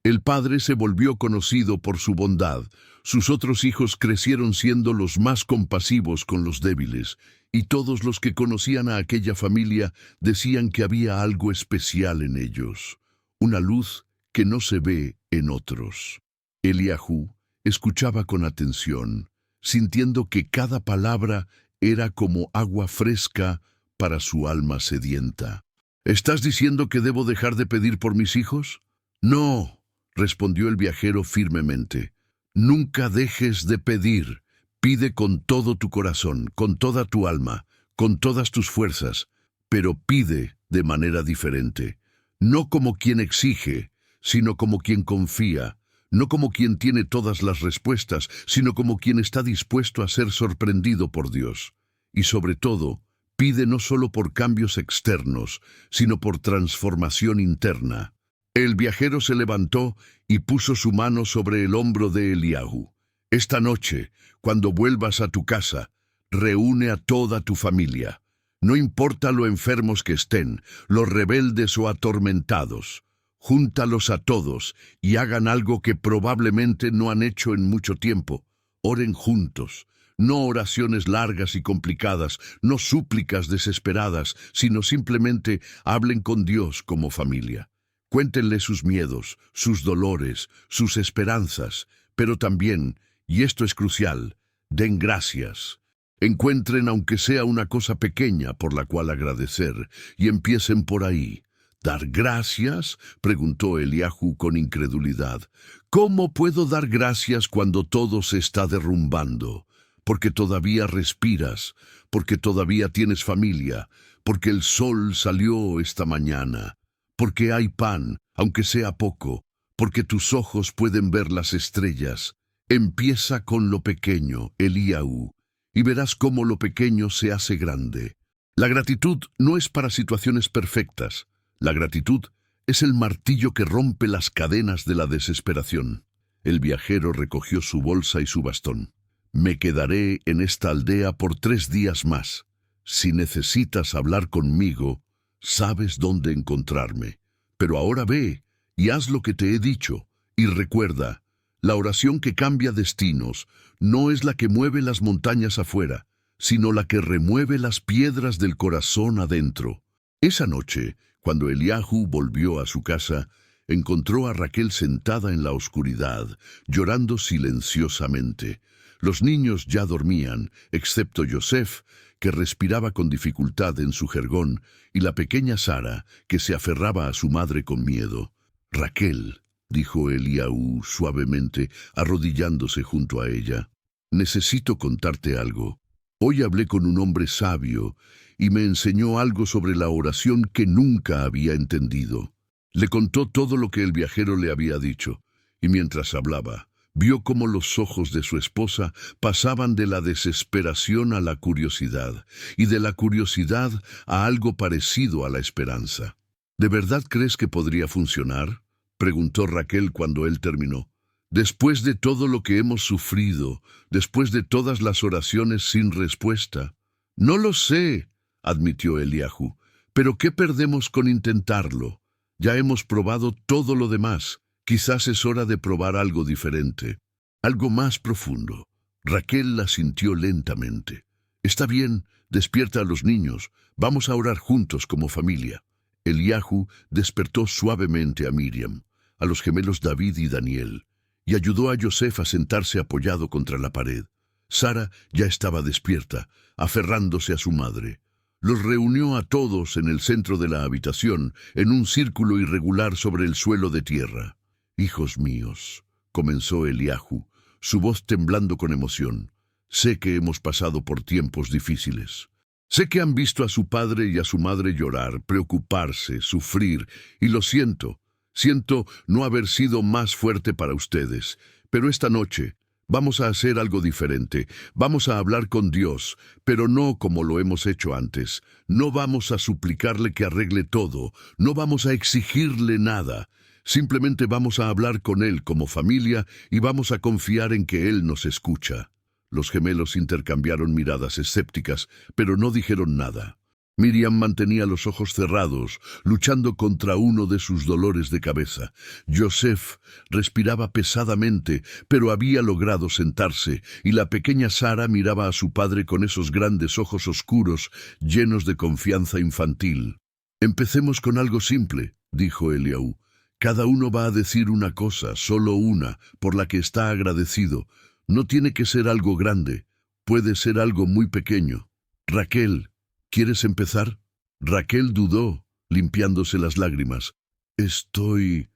El padre se volvió conocido por su bondad. Sus otros hijos crecieron siendo los más compasivos con los débiles, y todos los que conocían a aquella familia decían que había algo especial en ellos, una luz que no se ve en otros. Eliahu escuchaba con atención, sintiendo que cada palabra era como agua fresca para su alma sedienta. ¿Estás diciendo que debo dejar de pedir por mis hijos? No, respondió el viajero firmemente. Nunca dejes de pedir. Pide con todo tu corazón, con toda tu alma, con todas tus fuerzas, pero pide de manera diferente. No como quien exige, sino como quien confía. No como quien tiene todas las respuestas, sino como quien está dispuesto a ser sorprendido por Dios. Y sobre todo, pide no solo por cambios externos, sino por transformación interna. El viajero se levantó y puso su mano sobre el hombro de Eliahu. Esta noche, cuando vuelvas a tu casa, reúne a toda tu familia. No importa lo enfermos que estén, los rebeldes o atormentados. Júntalos a todos y hagan algo que probablemente no han hecho en mucho tiempo. Oren juntos. No oraciones largas y complicadas, no súplicas desesperadas, sino simplemente hablen con Dios como familia. Cuéntenle sus miedos, sus dolores, sus esperanzas, pero también, y esto es crucial, den gracias. Encuentren aunque sea una cosa pequeña por la cual agradecer, y empiecen por ahí. ¿Dar gracias?, preguntó Eliahu con incredulidad. ¿Cómo puedo dar gracias cuando todo se está derrumbando? Porque todavía respiras, porque todavía tienes familia, porque el sol salió esta mañana, porque hay pan, aunque sea poco, porque tus ojos pueden ver las estrellas. Empieza con lo pequeño, Eliahu, y verás cómo lo pequeño se hace grande. La gratitud no es para situaciones perfectas. La gratitud es el martillo que rompe las cadenas de la desesperación. El viajero recogió su bolsa y su bastón. Me quedaré en esta aldea por 3 días más. Si necesitas hablar conmigo, sabes dónde encontrarme. Pero ahora ve y haz lo que te he dicho. Y recuerda, la oración que cambia destinos no es la que mueve las montañas afuera, sino la que remueve las piedras del corazón adentro. Esa noche, cuando Eliahu volvió a su casa, encontró a Raquel sentada en la oscuridad, llorando silenciosamente. Los niños ya dormían, excepto Yosef, que respiraba con dificultad en su jergón, y la pequeña Sara, que se aferraba a su madre con miedo. «Raquel», dijo Eliahu suavemente, arrodillándose junto a ella, «necesito contarte algo. Hoy hablé con un hombre sabio y me enseñó algo sobre la oración que nunca había entendido». Le contó todo lo que el viajero le había dicho, y mientras hablaba, vio cómo los ojos de su esposa pasaban de la desesperación a la curiosidad, y de la curiosidad a algo parecido a la esperanza. ¿De verdad crees que podría funcionar?, preguntó Raquel cuando él terminó. Después de todo lo que hemos sufrido, después de todas las oraciones sin respuesta. No lo sé, admitió Eliahu, pero ¿qué perdemos con intentarlo? Ya hemos probado todo lo demás. Quizás es hora de probar algo diferente, algo más profundo. Raquel la sintió lentamente. Está bien, despierta a los niños. Vamos a orar juntos como familia. Eliahu despertó suavemente a Miriam, a los gemelos David y Daniel, y ayudó a Yosef a sentarse apoyado contra la pared. Sara ya estaba despierta, aferrándose a su madre. Los reunió a todos en el centro de la habitación, en un círculo irregular sobre el suelo de tierra. «Hijos míos», comenzó Eliahu, su voz temblando con emoción, «sé que hemos pasado por tiempos difíciles. Sé que han visto a su padre y a su madre llorar, preocuparse, sufrir, y lo siento. Siento no haber sido más fuerte para ustedes, pero esta noche vamos a hacer algo diferente. Vamos a hablar con Dios, pero no como lo hemos hecho antes. No vamos a suplicarle que arregle todo, no vamos a exigirle nada. Simplemente vamos a hablar con Él como familia y vamos a confiar en que Él nos escucha». Los gemelos intercambiaron miradas escépticas, pero no dijeron nada. Miriam mantenía los ojos cerrados, luchando contra uno de sus dolores de cabeza. Yosef respiraba pesadamente, pero había logrado sentarse, y la pequeña Sara miraba a su padre con esos grandes ojos oscuros, llenos de confianza infantil. «Empecemos con algo simple», dijo Eliahu. «Cada uno va a decir una cosa, solo una, por la que está agradecido. No tiene que ser algo grande, puede ser algo muy pequeño. Raquel, ¿quieres empezar?» Raquel dudó, limpiándose las lágrimas. Estoy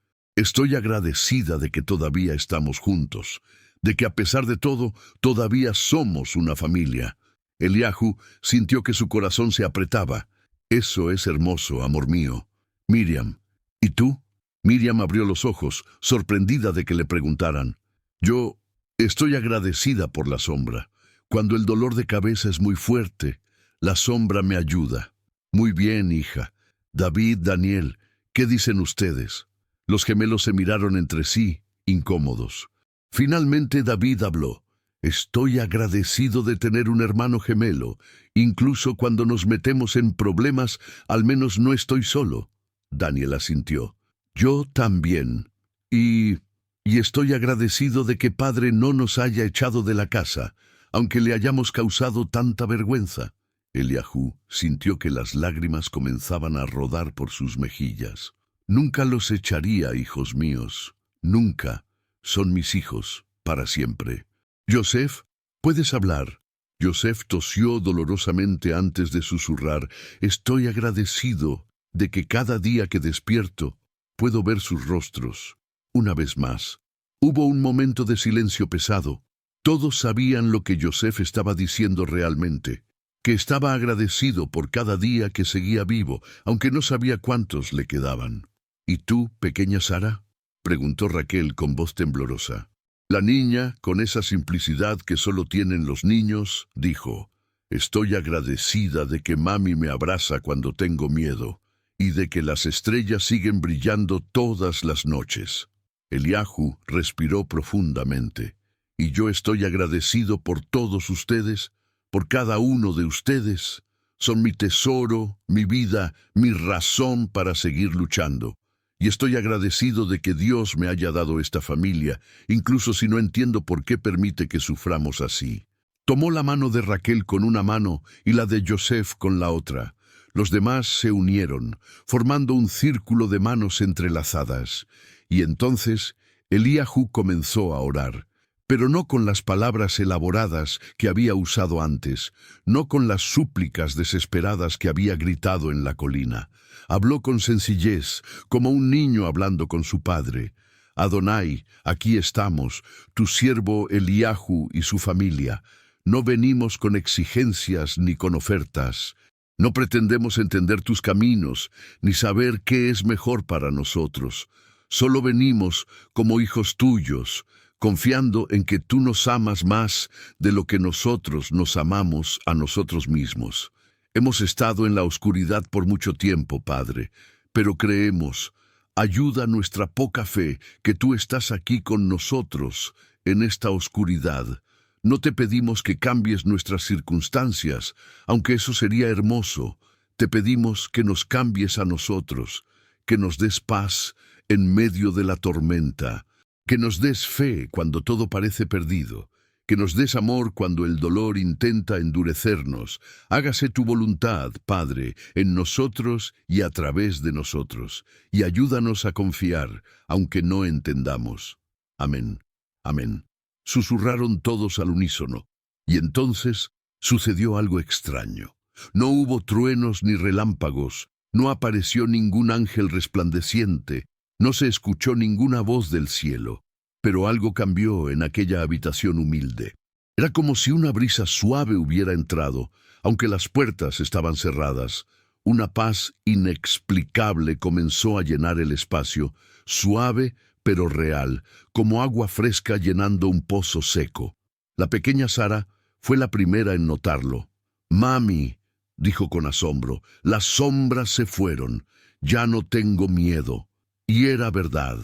agradecida de que todavía estamos juntos, de que a pesar de todo, todavía somos una familia. Eliahu sintió que su corazón se apretaba. «Eso es hermoso, amor mío». «Miriam, ¿y tú?» Miriam abrió los ojos, sorprendida de que le preguntaran. «Yo estoy agradecida por la sombra. Cuando el dolor de cabeza es muy fuerte, la sombra me ayuda». «Muy bien, hija. David, Daniel, ¿qué dicen ustedes?» Los gemelos se miraron entre sí, incómodos. Finalmente David habló. «Estoy agradecido de tener un hermano gemelo. Incluso cuando nos metemos en problemas, al menos no estoy solo». Daniel asintió. «Yo también. Y estoy agradecido de que Padre no nos haya echado de la casa, aunque le hayamos causado tanta vergüenza». Eliahu sintió que las lágrimas comenzaban a rodar por sus mejillas. «Nunca los echaría, hijos míos. Nunca. Son mis hijos, para siempre». «Yosef, ¿puedes hablar?» Yosef tosió dolorosamente antes de susurrar. «Estoy agradecido de que cada día que despierto puedo ver sus rostros. Una vez más». Hubo un momento de silencio pesado. Todos sabían lo que Yosef estaba diciendo realmente, que estaba agradecido por cada día que seguía vivo, aunque no sabía cuántos le quedaban. «¿Y tú, pequeña Sara?», preguntó Raquel con voz temblorosa. La niña, con esa simplicidad que solo tienen los niños, dijo: «Estoy agradecida de que mami me abraza cuando tengo miedo, y de que las estrellas siguen brillando todas las noches». Eliahu respiró profundamente. «Y yo estoy agradecido por todos ustedes, por cada uno de ustedes. Son mi tesoro, mi vida, mi razón para seguir luchando. Y estoy agradecido de que Dios me haya dado esta familia, incluso si no entiendo por qué permite que suframos así». Tomó la mano de Raquel con una mano y la de Yosef con la otra. Los demás se unieron, formando un círculo de manos entrelazadas. Y entonces Eliahu comenzó a orar, pero no con las palabras elaboradas que había usado antes, no con las súplicas desesperadas que había gritado en la colina. Habló con sencillez, como un niño hablando con su padre. «Adonai, aquí estamos, tu siervo Eliahu y su familia. No venimos con exigencias ni con ofertas. No pretendemos entender tus caminos, ni saber qué es mejor para nosotros. Solo venimos como hijos tuyos, confiando en que tú nos amas más de lo que nosotros nos amamos a nosotros mismos. Hemos estado en la oscuridad por mucho tiempo, Padre, pero creemos, ayuda nuestra poca fe, que tú estás aquí con nosotros en esta oscuridad. No te pedimos que cambies nuestras circunstancias, aunque eso sería hermoso. Te pedimos que nos cambies a nosotros, que nos des paz en medio de la tormenta, que nos des fe cuando todo parece perdido, que nos des amor cuando el dolor intenta endurecernos. Hágase tu voluntad, Padre, en nosotros y a través de nosotros, y ayúdanos a confiar, aunque no entendamos. Amén. Amén. Susurraron todos al unísono, y entonces sucedió algo extraño. No hubo truenos ni relámpagos, no apareció ningún ángel resplandeciente, no se escuchó ninguna voz del cielo. Pero algo cambió en aquella habitación humilde. Era como si una brisa suave hubiera entrado, aunque las puertas estaban cerradas. Una paz inexplicable comenzó a llenar el espacio, suave pero real, como agua fresca llenando un pozo seco. La pequeña Sara fue la primera en notarlo. «Mami», dijo con asombro, «las sombras se fueron, ya no tengo miedo». Y era verdad.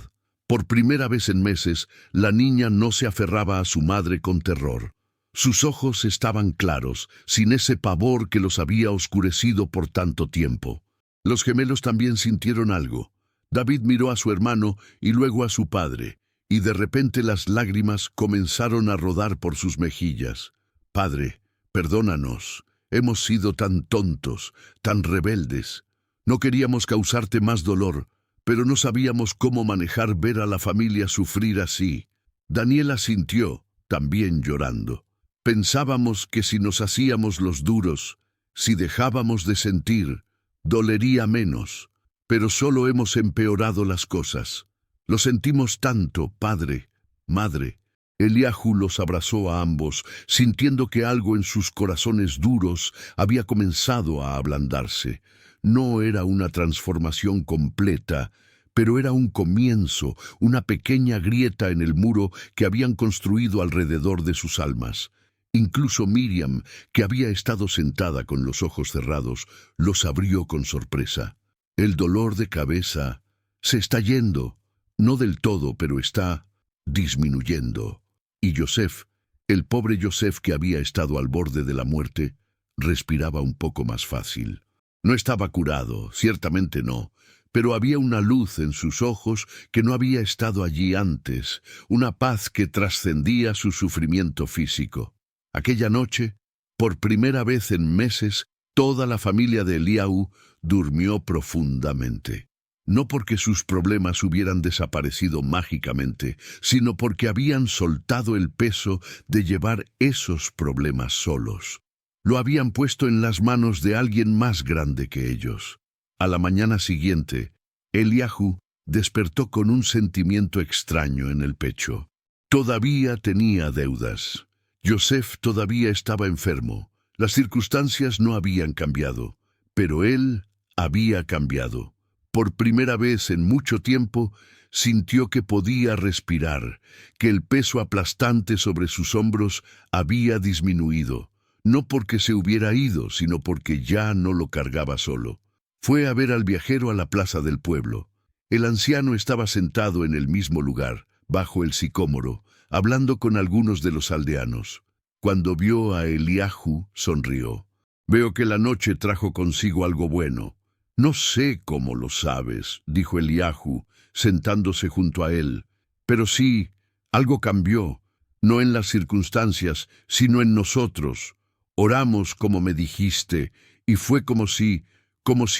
Por primera vez en meses, la niña no se aferraba a su madre con terror. Sus ojos estaban claros, sin ese pavor que los había oscurecido por tanto tiempo. Los gemelos también sintieron algo. David miró a su hermano y luego a su padre, y de repente las lágrimas comenzaron a rodar por sus mejillas. «Padre, perdónanos. Hemos sido tan tontos, tan rebeldes. No queríamos causarte más dolor, pero no sabíamos cómo manejar ver a la familia sufrir así». Daniela sintió, también llorando. «Pensábamos que si nos hacíamos los duros, si dejábamos de sentir, dolería menos, pero solo hemos empeorado las cosas. Lo sentimos tanto, padre, madre». Eliahu los abrazó a ambos, sintiendo que algo en sus corazones duros había comenzado a ablandarse. No era una transformación completa, pero era un comienzo, una pequeña grieta en el muro que habían construido alrededor de sus almas. Incluso Miriam, que había estado sentada con los ojos cerrados, los abrió con sorpresa. «El dolor de cabeza se está yendo, no del todo, pero está disminuyendo». Y Yosef, el pobre Yosef que había estado al borde de la muerte, respiraba un poco más fácil. No estaba curado, ciertamente no, pero había una luz en sus ojos que no había estado allí antes, una paz que trascendía su sufrimiento físico. Aquella noche, por primera vez en meses, toda la familia de Eliahu durmió profundamente. No porque sus problemas hubieran desaparecido mágicamente, sino porque habían soltado el peso de llevar esos problemas solos. Lo habían puesto en las manos de alguien más grande que ellos. A la mañana siguiente, Eliahu despertó con un sentimiento extraño en el pecho. Todavía tenía deudas. Yosef todavía estaba enfermo. Las circunstancias no habían cambiado, pero él había cambiado. Por primera vez en mucho tiempo, sintió que podía respirar, que el peso aplastante sobre sus hombros había disminuido, no porque se hubiera ido, sino porque ya no lo cargaba solo. Fue a ver al viajero a la plaza del pueblo. El anciano estaba sentado en el mismo lugar, bajo el sicómoro, hablando con algunos de los aldeanos. Cuando vio a Eliahu, sonrió. «Veo que la noche trajo consigo algo bueno». «No sé cómo lo sabes», dijo Eliahu, sentándose junto a él. «Pero sí, algo cambió, no en las circunstancias, sino en nosotros. Oramos como me dijiste, y fue como si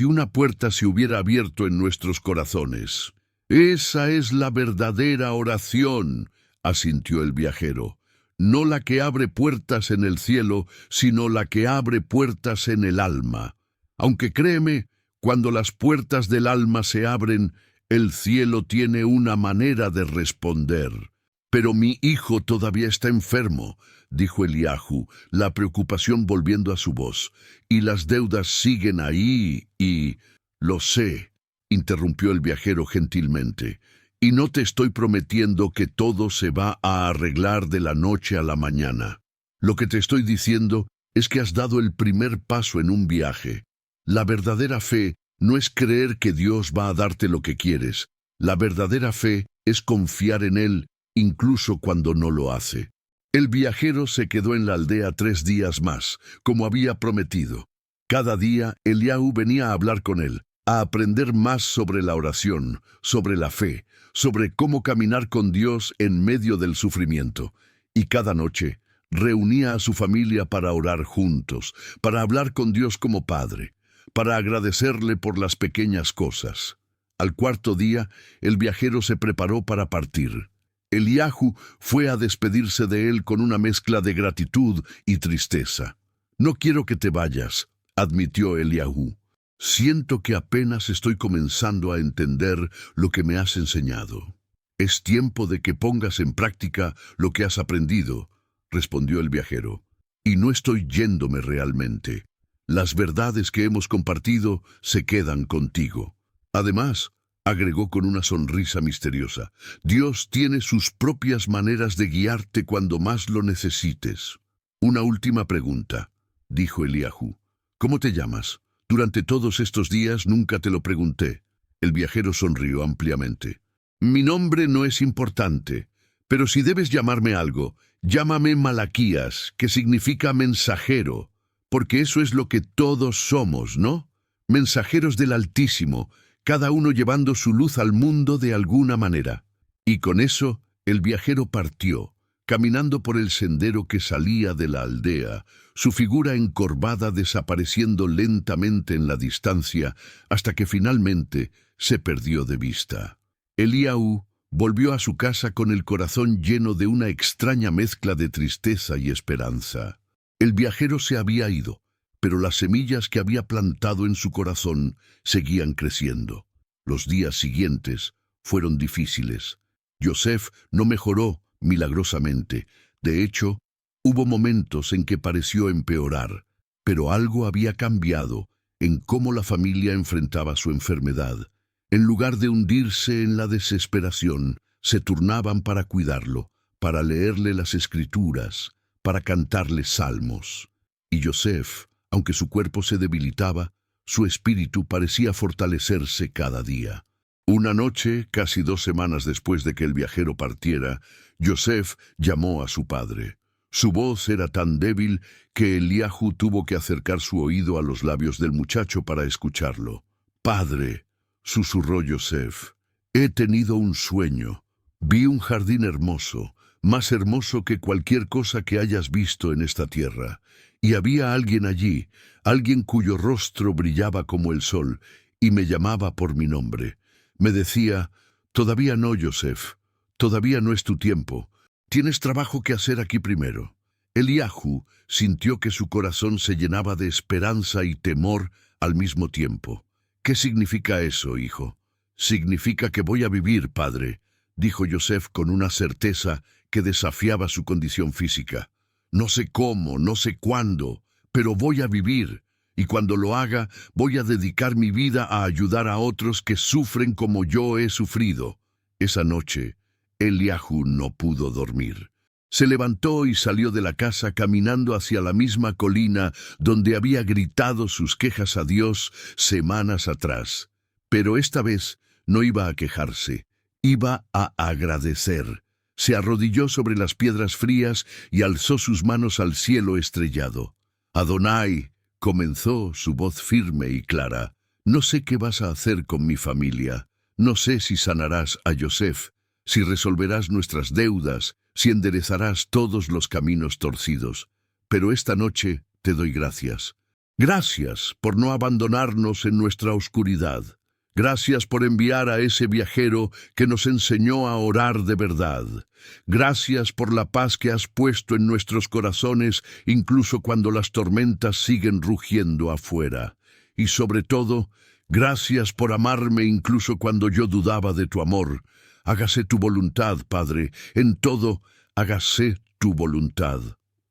una puerta se hubiera abierto en nuestros corazones». «Esa es la verdadera oración», asintió el viajero. «No la que abre puertas en el cielo, sino la que abre puertas en el alma. Aunque créeme, cuando las puertas del alma se abren, el cielo tiene una manera de responder». «Pero mi hijo todavía está enfermo», dijo Eliahu, la preocupación volviendo a su voz. «Y las deudas siguen ahí y...» «Lo sé», interrumpió el viajero gentilmente. Y no te estoy prometiendo que todo se va a arreglar de la noche a la mañana. Lo que te estoy diciendo es que has dado el primer paso en un viaje. La verdadera fe no es creer que Dios va a darte lo que quieres. La verdadera fe es confiar en Él, incluso cuando no lo hace. El viajero se quedó en la aldea 3 días más, como había prometido. Cada día Eliahu venía a hablar con él, a aprender más sobre la oración, sobre la fe, sobre cómo caminar con Dios en medio del sufrimiento. Y cada noche reunía a su familia para orar juntos, para hablar con Dios como Padre, para agradecerle por las pequeñas cosas. Al 4.º día, el viajero se preparó para partir. Eliahu fue a despedirse de él con una mezcla de gratitud y tristeza. «No quiero que te vayas», admitió Eliahu. «Siento que apenas estoy comenzando a entender lo que me has enseñado. Es tiempo de que pongas en práctica lo que has aprendido», respondió el viajero. «Y no estoy yéndome realmente. Las verdades que hemos compartido se quedan contigo. Además», agregó con una sonrisa misteriosa, «Dios tiene sus propias maneras de guiarte cuando más lo necesites». «Una última pregunta», dijo Eliahu. «¿Cómo te llamas? Durante todos estos días nunca te lo pregunté». El viajero sonrió ampliamente. «Mi nombre no es importante, pero si debes llamarme algo, llámame Malaquías, que significa mensajero, porque eso es lo que todos somos, ¿no? Mensajeros del Altísimo, cada uno llevando su luz al mundo de alguna manera». Y con eso, el viajero partió, caminando por el sendero que salía de la aldea, su figura encorvada desapareciendo lentamente en la distancia hasta que finalmente se perdió de vista. Eliahu volvió a su casa con el corazón lleno de una extraña mezcla de tristeza y esperanza. El viajero se había ido, pero las semillas que había plantado en su corazón seguían creciendo. Los días siguientes fueron difíciles. Yosef no mejoró milagrosamente. De hecho, hubo momentos en que pareció empeorar, pero algo había cambiado en cómo la familia enfrentaba su enfermedad. En lugar de hundirse en la desesperación, se turnaban para cuidarlo, para leerle las escrituras, para cantarle salmos. Y Yosef, aunque su cuerpo se debilitaba, su espíritu parecía fortalecerse cada día. Una noche, casi 2 semanas después de que el viajero partiera, Yosef llamó a su padre. Su voz era tan débil que Eliahu tuvo que acercar su oído a los labios del muchacho para escucharlo. «Padre», susurró Yosef, «he tenido un sueño. Vi un jardín hermoso, más hermoso que cualquier cosa que hayas visto en esta tierra. Y había alguien allí, alguien cuyo rostro brillaba como el sol, y me llamaba por mi nombre. Me decía, todavía no, Yosef, todavía no es tu tiempo. Tienes trabajo que hacer aquí primero». Eliahu sintió que su corazón se llenaba de esperanza y temor al mismo tiempo. «¿Qué significa eso, hijo?» «Significa que voy a vivir, padre», dijo Yosef con una certeza que desafiaba su condición física. «No sé cómo, no sé cuándo, pero voy a vivir. Y cuando lo haga, voy a dedicar mi vida a ayudar a otros que sufren como yo he sufrido». Esa noche, Eliahu no pudo dormir. Se levantó y salió de la casa caminando hacia la misma colina donde había gritado sus quejas a Dios semanas atrás. Pero esta vez no iba a quejarse, iba a agradecer. Se arrodilló sobre las piedras frías y alzó sus manos al cielo estrellado. «Adonai», comenzó su voz firme y clara, «no sé qué vas a hacer con mi familia. No sé si sanarás a Yosef, si resolverás nuestras deudas, si enderezarás todos los caminos torcidos. Pero esta noche te doy gracias. Gracias por no abandonarnos en nuestra oscuridad. Gracias por enviar a ese viajero que nos enseñó a orar de verdad. Gracias por la paz que has puesto en nuestros corazones, incluso cuando las tormentas siguen rugiendo afuera. Y sobre todo, gracias por amarme incluso cuando yo dudaba de tu amor. Hágase tu voluntad, Padre, en todo, hágase tu voluntad».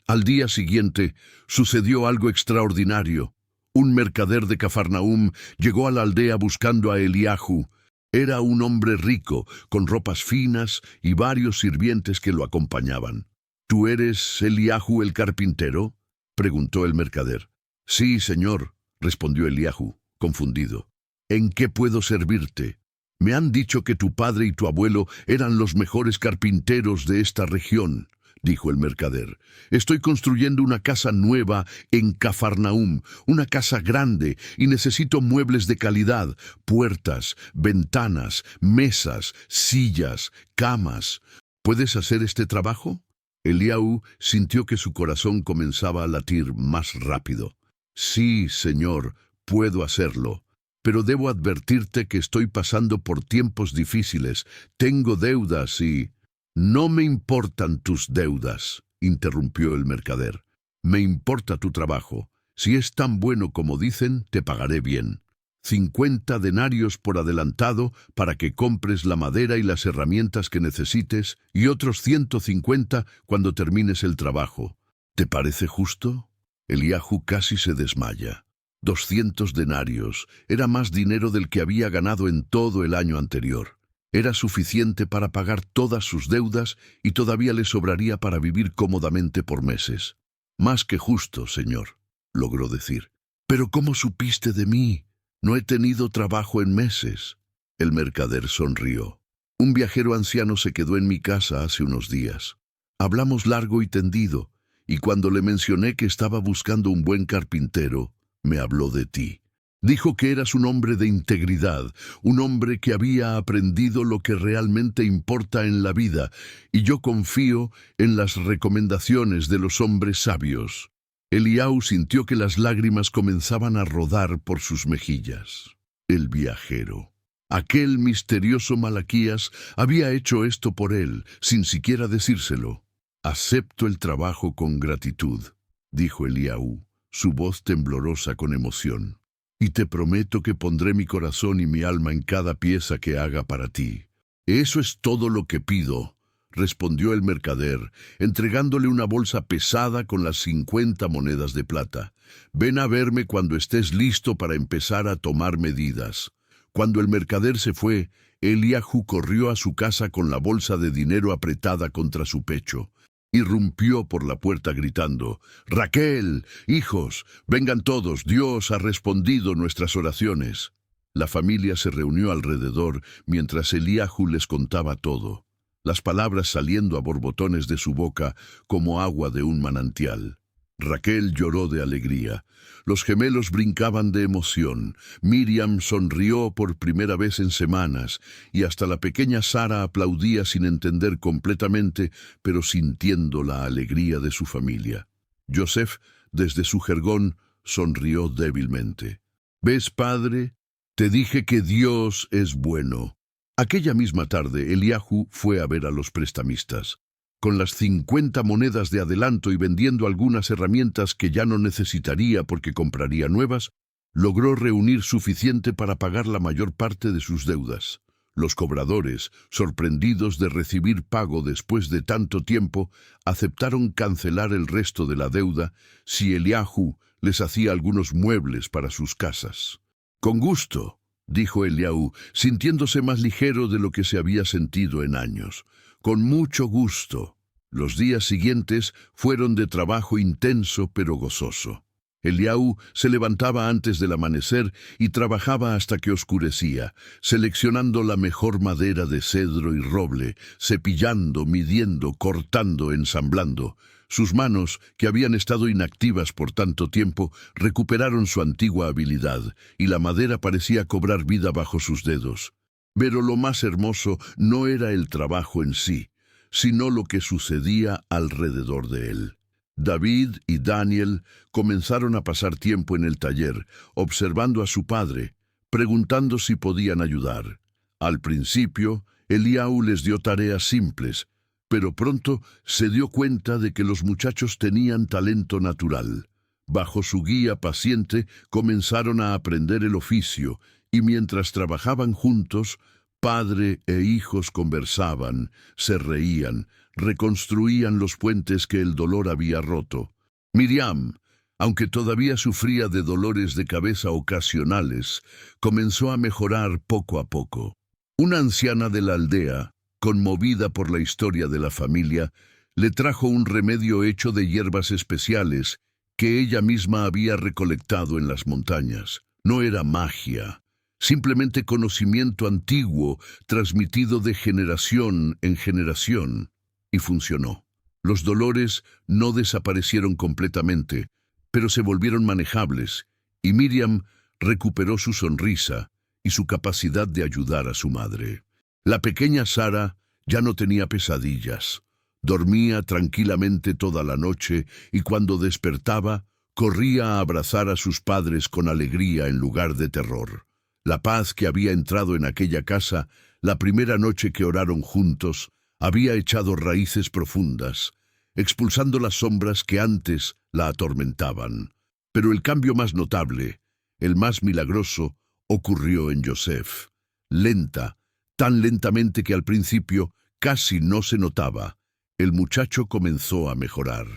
Al día siguiente, sucedió algo extraordinario. Un mercader de Cafarnaúm llegó a la aldea buscando a Eliahu. Era un hombre rico, con ropas finas y varios sirvientes que lo acompañaban. ¿Tú eres Eliahu el carpintero?, preguntó el mercader. Sí, señor, respondió Eliahu, confundido. ¿En qué puedo servirte? Me han dicho que tu padre y tu abuelo eran los mejores carpinteros de esta región, dijo el mercader. Estoy construyendo una casa nueva en Cafarnaúm, una casa grande, y necesito muebles de calidad, puertas, ventanas, mesas, sillas, camas. ¿Puedes hacer este trabajo? Eliahu sintió que su corazón comenzaba a latir más rápido. Sí, señor, puedo hacerlo. Pero debo advertirte que estoy pasando por tiempos difíciles. Tengo deudas y... No me importan tus deudas, interrumpió el mercader. Me importa tu trabajo. Si es tan bueno como dicen, te pagaré bien. 50 denarios por adelantado para que compres la madera y las herramientas que necesites y otros 150 cuando termines el trabajo. ¿Te parece justo? Eliahu casi se desmaya. 200 denarios era más dinero del que había ganado en todo el año anterior. Era suficiente para pagar todas sus deudas y todavía le sobraría para vivir cómodamente por meses. Más que justo, señor, logró decir. ¿Pero cómo supiste de mí? No he tenido trabajo en meses. El mercader sonrió. Un viajero anciano se quedó en mi casa hace unos días. Hablamos largo y tendido, y cuando le mencioné que estaba buscando un buen carpintero, me habló de ti. Dijo que eras un hombre de integridad, un hombre que había aprendido lo que realmente importa en la vida, y yo confío en las recomendaciones de los hombres sabios. Eliahu sintió que las lágrimas comenzaban a rodar por sus mejillas. El viajero. Aquel misterioso Malaquías había hecho esto por él, sin siquiera decírselo. Acepto el trabajo con gratitud, dijo Eliahu, su voz temblorosa con emoción. Y te prometo que pondré mi corazón y mi alma en cada pieza que haga para ti. Eso es todo lo que pido, respondió el mercader, entregándole una bolsa pesada con las 50 monedas de plata. Ven a verme cuando estés listo para empezar a tomar medidas. Cuando el mercader se fue, Eliahu corrió a su casa con la bolsa de dinero apretada contra su pecho. Irrumpió por la puerta gritando, «Raquel, hijos, vengan todos, Dios ha respondido nuestras oraciones». La familia se reunió alrededor mientras Eliahu les contaba todo, las palabras saliendo a borbotones de su boca como agua de un manantial. Raquel lloró de alegría. Los gemelos brincaban de emoción. Miriam sonrió por primera vez en semanas, y hasta la pequeña Sara aplaudía sin entender completamente, pero sintiendo la alegría de su familia. Joseph, desde su jergón, sonrió débilmente. «¿Ves, padre? Te dije que Dios es bueno». Aquella misma tarde, Eliahu fue a ver a los prestamistas. Con las 50 monedas de adelanto y vendiendo algunas herramientas que ya no necesitaría porque compraría nuevas, logró reunir suficiente para pagar la mayor parte de sus deudas. Los cobradores, sorprendidos de recibir pago después de tanto tiempo, aceptaron cancelar el resto de la deuda si Eliahu les hacía algunos muebles para sus casas. «Con gusto», dijo Eliahu, sintiéndose más ligero de lo que se había sentido en años. «Con mucho gusto». Los días siguientes fueron de trabajo intenso pero gozoso. Eliahu se levantaba antes del amanecer y trabajaba hasta que oscurecía, seleccionando la mejor madera de cedro y roble, cepillando, midiendo, cortando, ensamblando. Sus manos, que habían estado inactivas por tanto tiempo, recuperaron su antigua habilidad, y la madera parecía cobrar vida bajo sus dedos. Pero lo más hermoso no era el trabajo en sí, sino lo que sucedía alrededor de él. David y Daniel comenzaron a pasar tiempo en el taller, observando a su padre, preguntando si podían ayudar. Al principio, Eliahu les dio tareas simples, pero pronto se dio cuenta de que los muchachos tenían talento natural. Bajo su guía paciente, comenzaron a aprender el oficio, y mientras trabajaban juntos, padre e hijos conversaban, se reían, reconstruían los puentes que el dolor había roto. Miriam, aunque todavía sufría de dolores de cabeza ocasionales, comenzó a mejorar poco a poco. Una anciana de la aldea, conmovida por la historia de la familia, le trajo un remedio hecho de hierbas especiales que ella misma había recolectado en las montañas. No era magia, simplemente conocimiento antiguo transmitido de generación en generación, y funcionó. Los dolores no desaparecieron completamente, pero se volvieron manejables, y Miriam recuperó su sonrisa y su capacidad de ayudar a su madre. La pequeña Sara ya no tenía pesadillas. Dormía tranquilamente toda la noche y cuando despertaba, corría a abrazar a sus padres con alegría en lugar de terror. La paz que había entrado en aquella casa la primera noche que oraron juntos había echado raíces profundas, expulsando las sombras que antes la atormentaban. Pero el cambio más notable, el más milagroso, ocurrió en Joseph. Lenta, tan lentamente que al principio casi no se notaba, el muchacho comenzó a mejorar.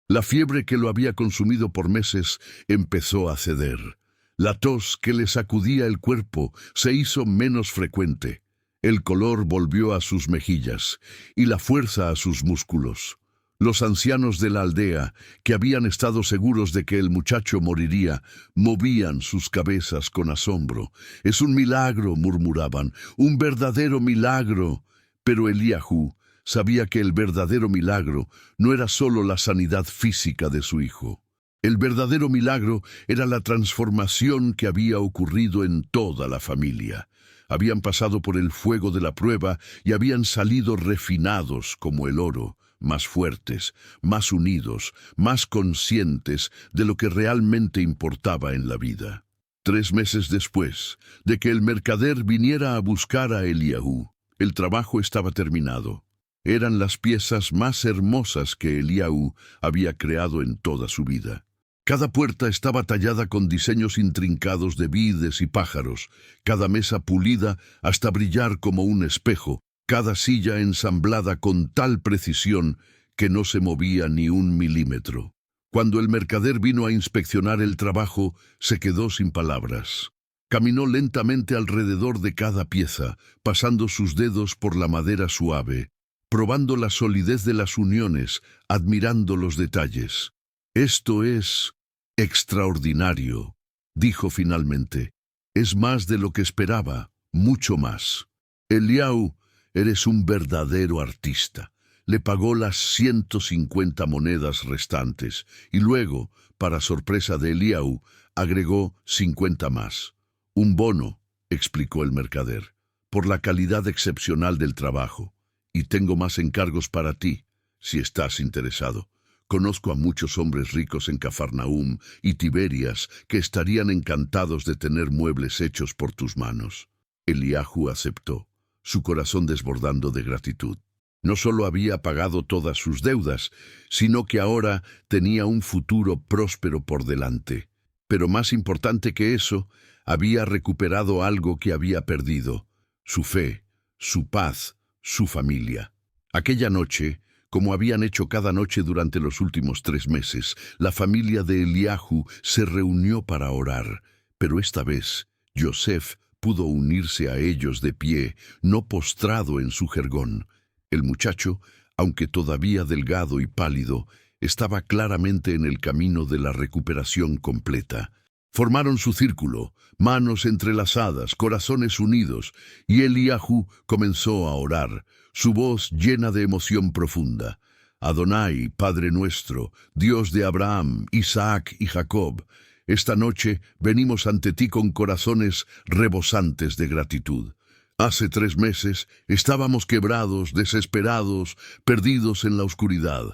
La fiebre que lo había consumido por meses empezó a ceder. La tos que le sacudía el cuerpo se hizo menos frecuente. El color volvió a sus mejillas y la fuerza a sus músculos. Los ancianos de la aldea, que habían estado seguros de que el muchacho moriría, movían sus cabezas con asombro. «Es un milagro», murmuraban, «un verdadero milagro». Pero Eliahu sabía que el verdadero milagro no era solo la sanidad física de su hijo. El verdadero milagro era la transformación que había ocurrido en toda la familia. Habían pasado por el fuego de la prueba y habían salido refinados como el oro, más fuertes, más unidos, más conscientes de lo que realmente importaba en la vida. 3 meses después de que el mercader viniera a buscar a Eliahu, el trabajo estaba terminado. Eran las piezas más hermosas que Eliahu había creado en toda su vida. Cada puerta estaba tallada con diseños intrincados de vides y pájaros, cada mesa pulida hasta brillar como un espejo, cada silla ensamblada con tal precisión que no se movía ni 1 milímetro. Cuando el mercader vino a inspeccionar el trabajo, se quedó sin palabras. Caminó lentamente alrededor de cada pieza, pasando sus dedos por la madera suave, probando la solidez de las uniones, admirando los detalles. «Esto es extraordinario», dijo finalmente. «Es más de lo que esperaba, mucho más. Eliahu, eres un verdadero artista». Le pagó las 150 monedas restantes y luego, para sorpresa de Eliahu, agregó 50 más. «Un bono», explicó el mercader, «por la calidad excepcional del trabajo. Y tengo más encargos para ti, si estás interesado. Conozco a muchos hombres ricos en Cafarnaúm y Tiberias que estarían encantados de tener muebles hechos por tus manos». Eliahu aceptó, su corazón desbordando de gratitud. No solo había pagado todas sus deudas, sino que ahora tenía un futuro próspero por delante. Pero más importante que eso, había recuperado algo que había perdido: su fe, su paz, su familia. Aquella noche, como habían hecho cada noche durante los últimos 3 meses, la familia de Eliahu se reunió para orar, pero esta vez Joseph pudo unirse a ellos de pie, no postrado en su jergón. El muchacho, aunque todavía delgado y pálido, estaba claramente en el camino de la recuperación completa. Formaron su círculo, manos entrelazadas, corazones unidos, y Eliahu comenzó a orar, su voz llena de emoción profunda. «Adonai, Padre nuestro, Dios de Abraham, Isaac y Jacob, esta noche venimos ante ti con corazones rebosantes de gratitud. Hace 3 meses estábamos quebrados, desesperados, perdidos en la oscuridad,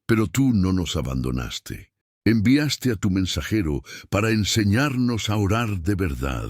pero tú no nos abandonaste. Enviaste a tu mensajero para enseñarnos a orar de verdad,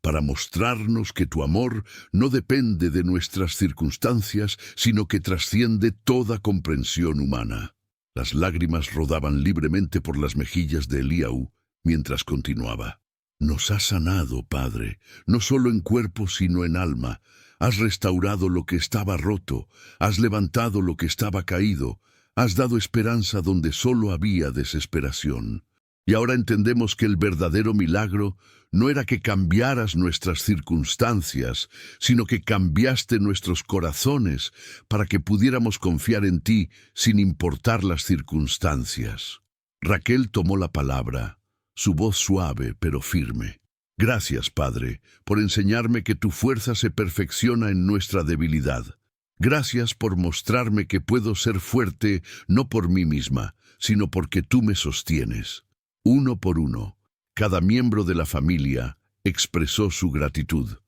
para mostrarnos que tu amor no depende de nuestras circunstancias, sino que trasciende toda comprensión humana». Las lágrimas rodaban libremente por las mejillas de Eliahu mientras continuaba. «Nos has sanado, Padre, no solo en cuerpo sino en alma. Has restaurado lo que estaba roto, has levantado lo que estaba caído, has dado esperanza donde solo había desesperación. Y ahora entendemos que el verdadero milagro no era que cambiaras nuestras circunstancias, sino que cambiaste nuestros corazones para que pudiéramos confiar en ti sin importar las circunstancias. Raquel tomó la palabra, su voz suave pero firme. Gracias, Padre, por enseñarme que tu fuerza se perfecciona en nuestra debilidad. Gracias por mostrarme que puedo ser fuerte no por mí misma, sino porque tú me sostienes. Uno por uno, cada miembro de la familia expresó su gratitud.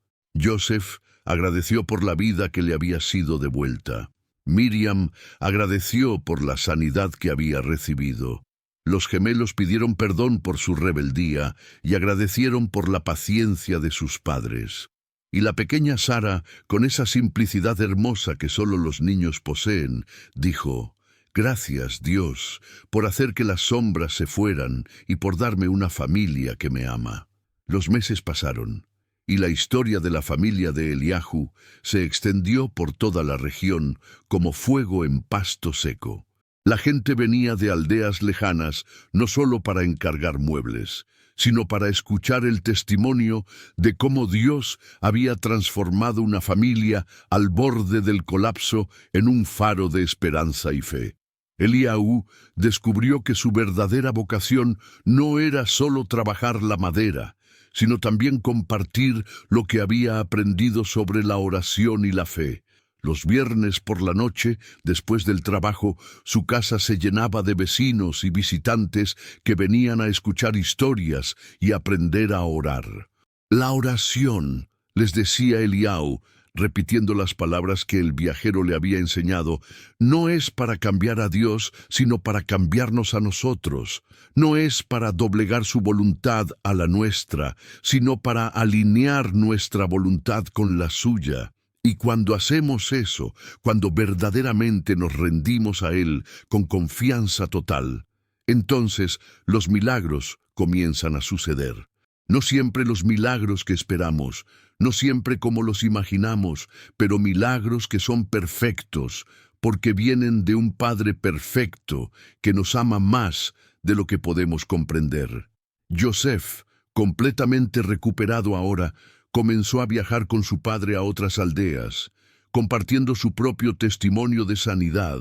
Joseph agradeció por la vida que le había sido devuelta. Miriam agradeció por la sanidad que había recibido. Los gemelos pidieron perdón por su rebeldía y agradecieron por la paciencia de sus padres. Y la pequeña Sara, con esa simplicidad hermosa que solo los niños poseen, dijo: «Gracias, Dios, por hacer que las sombras se fueran y por darme una familia que me ama». Los meses pasaron, y la historia de la familia de Eliahu se extendió por toda la región como fuego en pasto seco. La gente venía de aldeas lejanas no solo para encargar muebles, sino para escuchar el testimonio de cómo Dios había transformado una familia al borde del colapso en un faro de esperanza y fe. Eliahu descubrió que su verdadera vocación no era solo trabajar la madera, sino también compartir lo que había aprendido sobre la oración y la fe. Los viernes por la noche, después del trabajo, su casa se llenaba de vecinos y visitantes que venían a escuchar historias y aprender a orar. La oración, les decía Eliahu, repitiendo las palabras que el viajero le había enseñado, no es para cambiar a Dios, sino para cambiarnos a nosotros. No es para doblegar su voluntad a la nuestra, sino para alinear nuestra voluntad con la suya. Y cuando hacemos eso, cuando verdaderamente nos rendimos a Él con confianza total, entonces los milagros comienzan a suceder. No siempre los milagros que esperamos, no siempre como los imaginamos, pero milagros que son perfectos, porque vienen de un Padre perfecto que nos ama más de lo que podemos comprender. Joseph, completamente recuperado ahora, comenzó a viajar con su padre a otras aldeas, compartiendo su propio testimonio de sanidad.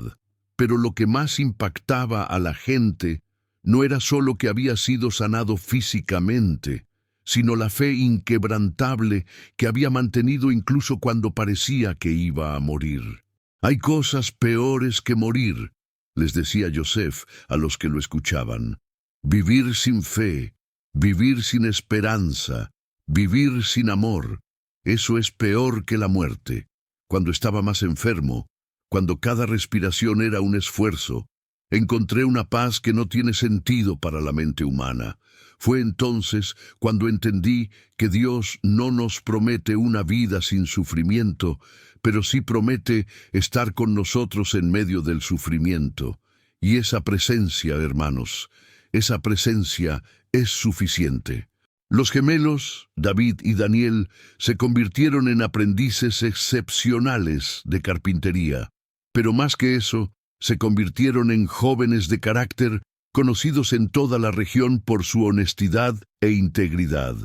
Pero lo que más impactaba a la gente no era solo que había sido sanado físicamente, sino la fe inquebrantable que había mantenido incluso cuando parecía que iba a morir. «Hay cosas peores que morir», les decía Joseph a los que lo escuchaban. «Vivir sin fe, vivir sin esperanza, vivir sin amor, eso es peor que la muerte». Cuando estaba más enfermo, cuando cada respiración era un esfuerzo, encontré una paz que no tiene sentido para la mente humana. Fue entonces cuando entendí que Dios no nos promete una vida sin sufrimiento, pero sí promete estar con nosotros en medio del sufrimiento. Y esa presencia, hermanos, esa presencia es suficiente. Los gemelos, David y Daniel, se convirtieron en aprendices excepcionales de carpintería, pero más que eso, se convirtieron en jóvenes de carácter conocidos en toda la región por su honestidad e integridad.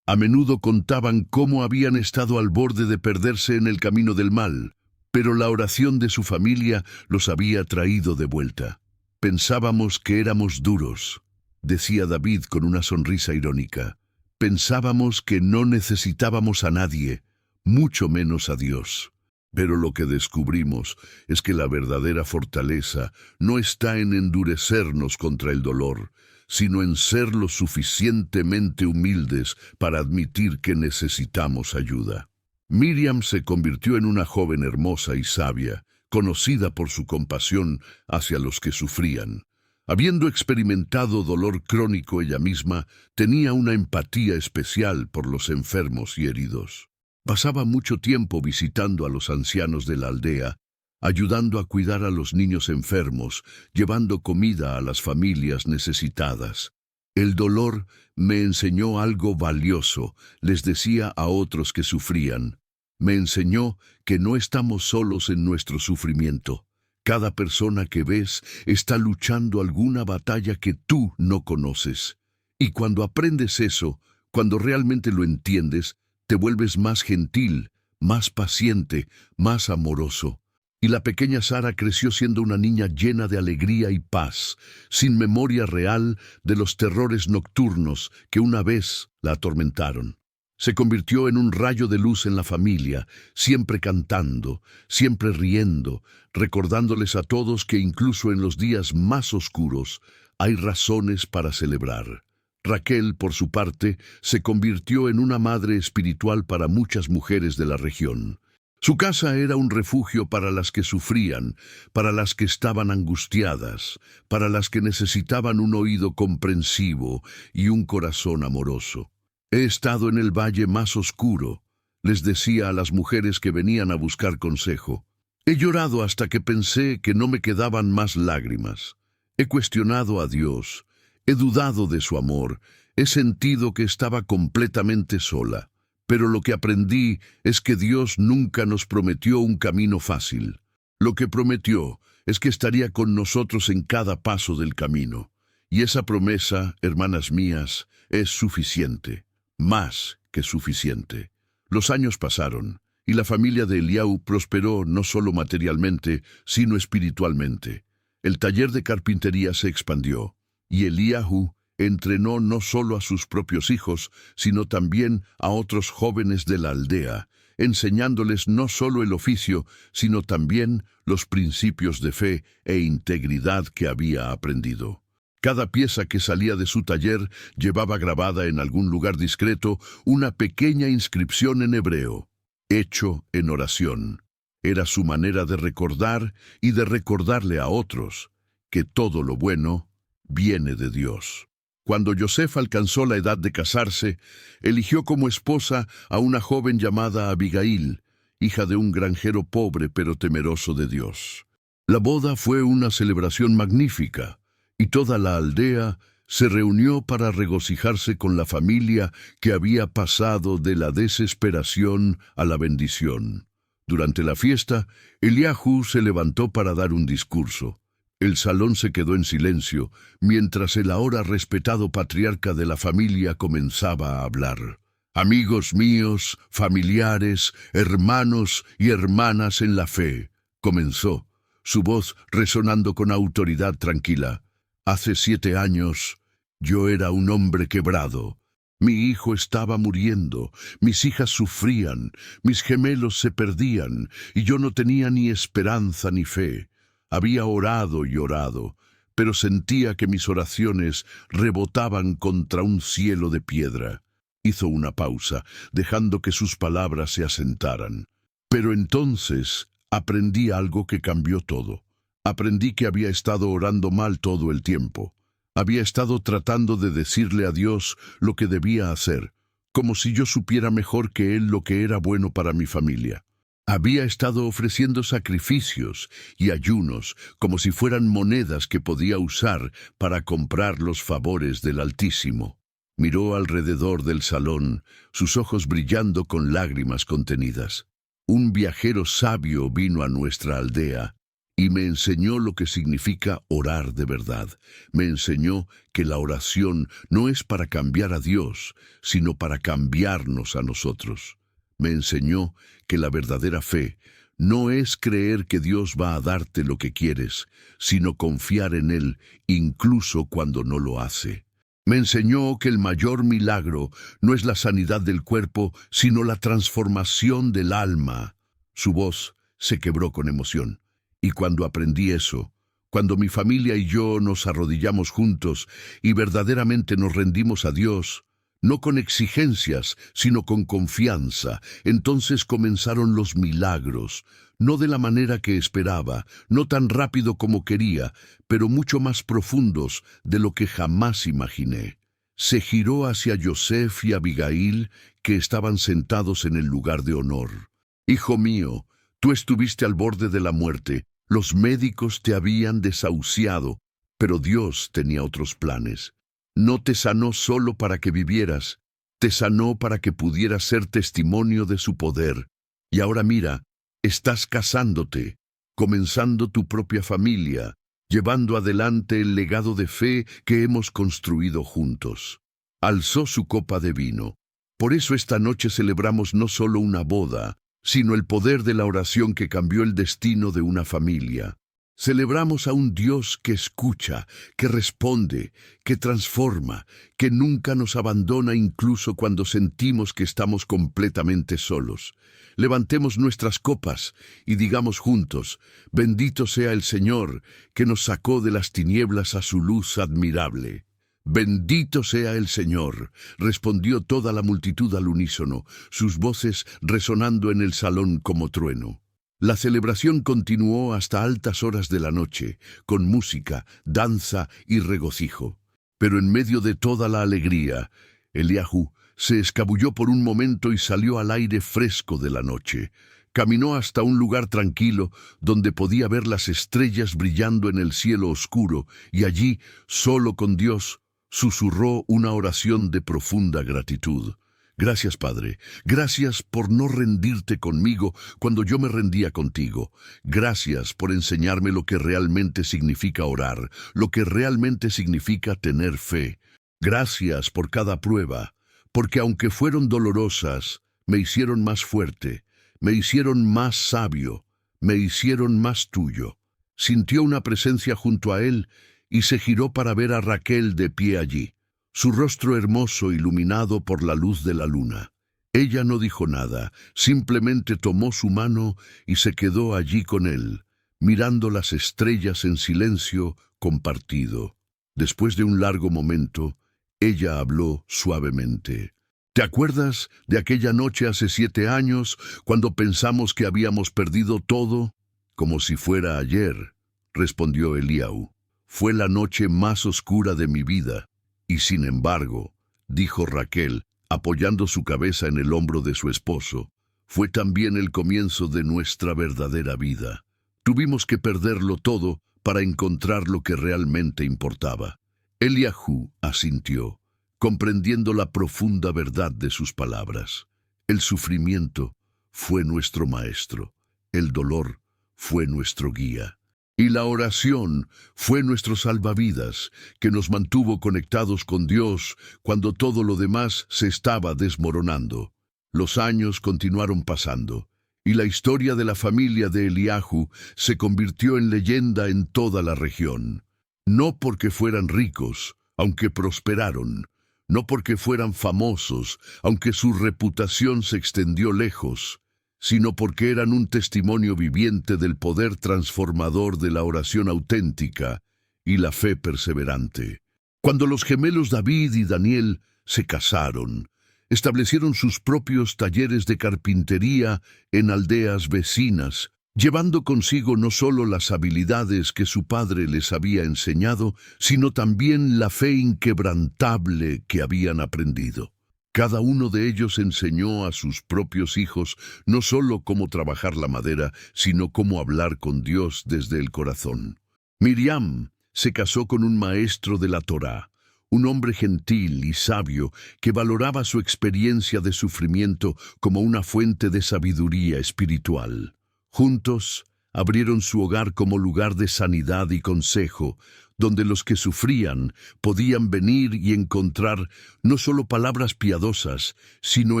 A menudo contaban cómo habían estado al borde de perderse en el camino del mal, pero la oración de su familia los había traído de vuelta. «Pensábamos que éramos duros», decía David con una sonrisa irónica. «Pensábamos que no necesitábamos a nadie, mucho menos a Dios». Pero lo que descubrimos es que la verdadera fortaleza no está en endurecernos contra el dolor, sino en ser lo suficientemente humildes para admitir que necesitamos ayuda. Miriam se convirtió en una joven hermosa y sabia, conocida por su compasión hacia los que sufrían. Habiendo experimentado dolor crónico ella misma, tenía una empatía especial por los enfermos y heridos. Pasaba mucho tiempo visitando a los ancianos de la aldea, ayudando a cuidar a los niños enfermos, llevando comida a las familias necesitadas. «El dolor me enseñó algo valioso», les decía a otros que sufrían. «Me enseñó que no estamos solos en nuestro sufrimiento. Cada persona que ves está luchando alguna batalla que tú no conoces. Y cuando aprendes eso, cuando realmente lo entiendes, te vuelves más gentil, más paciente, más amoroso. Y la pequeña Sara creció siendo una niña llena de alegría y paz, sin memoria real de los terrores nocturnos que una vez la atormentaron. Se convirtió en un rayo de luz en la familia, siempre cantando, siempre riendo, recordándoles a todos que incluso en los días más oscuros hay razones para celebrar. Raquel, por su parte, se convirtió en una madre espiritual para muchas mujeres de la región. Su casa era un refugio para las que sufrían, para las que estaban angustiadas, para las que necesitaban un oído comprensivo y un corazón amoroso. He estado en el valle más oscuro, les decía a las mujeres que venían a buscar consejo. He llorado hasta que pensé que no me quedaban más lágrimas. He cuestionado a Dios, he dudado de su amor, he sentido que estaba completamente sola. Pero lo que aprendí es que Dios nunca nos prometió un camino fácil. Lo que prometió es que estaría con nosotros en cada paso del camino. Y esa promesa, hermanas mías, es suficiente, más que suficiente. Los años pasaron, y la familia de Eliahu prosperó no solo materialmente, sino espiritualmente. El taller de carpintería se expandió, y Eliahu entrenó no solo a sus propios hijos, sino también a otros jóvenes de la aldea, enseñándoles no solo el oficio, sino también los principios de fe e integridad que había aprendido. Cada pieza que salía de su taller llevaba grabada en algún lugar discreto una pequeña inscripción en hebreo, hecho en oración. Era su manera de recordar y de recordarle a otros que todo lo bueno viene de Dios. Cuando Joseph alcanzó la edad de casarse, eligió como esposa a una joven llamada Abigail, hija de un granjero pobre pero temeroso de Dios. La boda fue una celebración magnífica, y toda la aldea se reunió para regocijarse con la familia que había pasado de la desesperación a la bendición. Durante la fiesta, Eliahu se levantó para dar un discurso. El salón se quedó en silencio, mientras el ahora respetado patriarca de la familia comenzaba a hablar. Amigos míos, familiares, hermanos y hermanas en la fe, comenzó, su voz resonando con autoridad tranquila. Hace 7 años, yo era un hombre quebrado. Mi hijo estaba muriendo, mis hijas sufrían, mis gemelos se perdían, y yo no tenía ni esperanza ni fe. Había orado y orado, pero sentía que mis oraciones rebotaban contra un cielo de piedra. Hizo una pausa, dejando que sus palabras se asentaran. Pero entonces aprendí algo que cambió todo. Aprendí que había estado orando mal todo el tiempo. Había estado tratando de decirle a Dios lo que debía hacer, como si yo supiera mejor que Él lo que era bueno para mi familia. Había estado ofreciendo sacrificios y ayunos como si fueran monedas que podía usar para comprar los favores del Altísimo. Miró alrededor del salón, sus ojos brillando con lágrimas contenidas. Un viajero sabio vino a nuestra aldea y me enseñó lo que significa orar de verdad. Me enseñó que la oración no es para cambiar a Dios, sino para cambiarnos a nosotros. Me enseñó que la verdadera fe no es creer que Dios va a darte lo que quieres, sino confiar en Él incluso cuando no lo hace. Me enseñó que el mayor milagro no es la sanidad del cuerpo, sino la transformación del alma. Su voz se quebró con emoción. Y cuando aprendí eso, cuando mi familia y yo nos arrodillamos juntos y verdaderamente nos rendimos a Dios, no con exigencias, sino con confianza, entonces comenzaron los milagros, no de la manera que esperaba, no tan rápido como quería, pero mucho más profundos de lo que jamás imaginé. Se giró hacia Joseph y Abigail, que estaban sentados en el lugar de honor. Hijo mío, tú estuviste al borde de la muerte, los médicos te habían desahuciado, pero Dios tenía otros planes. No te sanó solo para que vivieras, te sanó para que pudieras ser testimonio de su poder. Y ahora mira, estás casándote, comenzando tu propia familia, llevando adelante el legado de fe que hemos construido juntos. alzó su copa de vino. Por eso esta noche celebramos no solo una boda, sino el poder de la oración que cambió el destino de una familia. Celebramos a un Dios que escucha, que responde, que transforma, que nunca nos abandona incluso cuando sentimos que estamos completamente solos. Levantemos nuestras copas y digamos juntos: bendito sea el Señor, que nos sacó de las tinieblas a su luz admirable. Bendito sea el Señor, respondió toda la multitud al unísono, sus voces resonando en el salón como trueno. La celebración continuó hasta altas horas de la noche, con música, danza y regocijo. Pero en medio de toda la alegría, Eliahu se escabulló por un momento y salió al aire fresco de la noche. Caminó hasta un lugar tranquilo donde podía ver las estrellas brillando en el cielo oscuro, y allí, solo con Dios, susurró una oración de profunda gratitud. Gracias, Padre. Gracias por no rendirte conmigo cuando yo me rendía contigo. Gracias por enseñarme lo que realmente significa orar, lo que realmente significa tener fe. Gracias por cada prueba, porque aunque fueron dolorosas, me hicieron más fuerte, me hicieron más sabio, me hicieron más tuyo. Sintió una presencia junto a él y se giró para ver a Raquel de pie allí, su rostro hermoso iluminado por la luz de la luna. Ella no dijo nada, simplemente tomó su mano y se quedó allí con él, mirando las estrellas en silencio compartido. Después de un largo momento, ella habló suavemente. ¿Te acuerdas de aquella noche hace 7 años, cuando pensamos que habíamos perdido todo? Como si fuera ayer, respondió Eliahu. Fue la noche más oscura de mi vida. Y sin embargo, dijo Raquel, apoyando su cabeza en el hombro de su esposo, fue también el comienzo de nuestra verdadera vida. Tuvimos que perderlo todo para encontrar lo que realmente importaba. Eliahu asintió, comprendiendo la profunda verdad de sus palabras. El sufrimiento fue nuestro maestro, el dolor fue nuestro guía. Y la oración fue nuestro salvavidas, que nos mantuvo conectados con Dios cuando todo lo demás se estaba desmoronando. Los años continuaron pasando, y la historia de la familia de Eliahu se convirtió en leyenda en toda la región. No porque fueran ricos, aunque prosperaron, no porque fueran famosos, aunque su reputación se extendió lejos, sino porque eran un testimonio viviente del poder transformador de la oración auténtica y la fe perseverante. Cuando los gemelos David y Daniel se casaron, establecieron sus propios talleres de carpintería en aldeas vecinas, llevando consigo no solo las habilidades que su padre les había enseñado, sino también la fe inquebrantable que habían aprendido. Cada uno de ellos enseñó a sus propios hijos no solo cómo trabajar la madera, sino cómo hablar con Dios desde el corazón. Miriam se casó con un maestro de la Torá, un hombre gentil y sabio que valoraba su experiencia de sufrimiento como una fuente de sabiduría espiritual. Juntos abrieron su hogar como lugar de sanidad y consejo, donde los que sufrían podían venir y encontrar no solo palabras piadosas, sino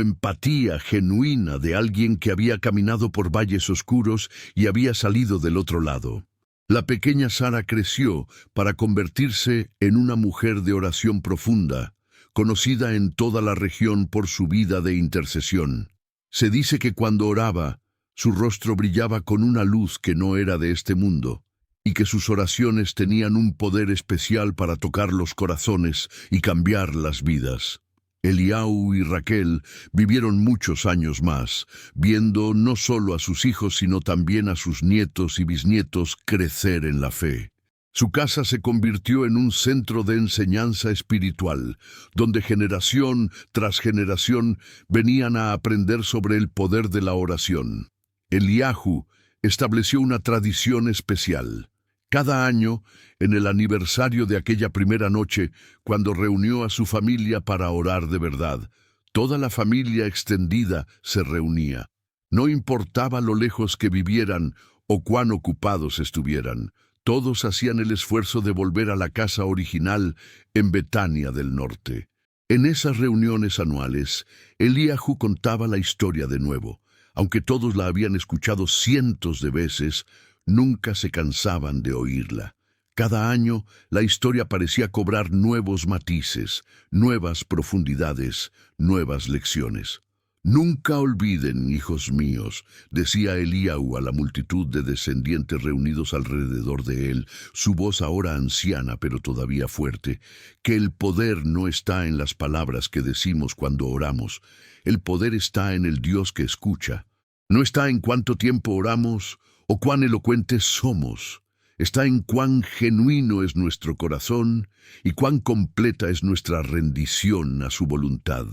empatía genuina de alguien que había caminado por valles oscuros y había salido del otro lado. La pequeña Sara creció para convertirse en una mujer de oración profunda, conocida en toda la región por su vida de intercesión. Se dice que cuando oraba, su rostro brillaba con una luz que no era de este mundo, y que sus oraciones tenían un poder especial para tocar los corazones y cambiar las vidas. Eliahu y Raquel vivieron muchos años más, viendo no solo a sus hijos, sino también a sus nietos y bisnietos crecer en la fe. Su casa se convirtió en un centro de enseñanza espiritual, donde generación tras generación venían a aprender sobre el poder de la oración. Eliahu estableció una tradición especial. Cada año, en el aniversario de aquella primera noche, cuando reunió a su familia para orar de verdad, toda la familia extendida se reunía. No importaba lo lejos que vivieran o cuán ocupados estuvieran, todos hacían el esfuerzo de volver a la casa original en Betania del Norte. En esas reuniones anuales, Eliahu contaba la historia de nuevo. Aunque todos la habían escuchado cientos de veces, nunca se cansaban de oírla. Cada año, la historia parecía cobrar nuevos matices, nuevas profundidades, nuevas lecciones. «Nunca olviden, hijos míos», decía Eliahu a la multitud de descendientes reunidos alrededor de él, su voz ahora anciana pero todavía fuerte, «que el poder no está en las palabras que decimos cuando oramos. El poder está en el Dios que escucha. No está en cuánto tiempo oramos o cuán elocuentes somos. Está en cuán genuino es nuestro corazón y cuán completa es nuestra rendición a su voluntad».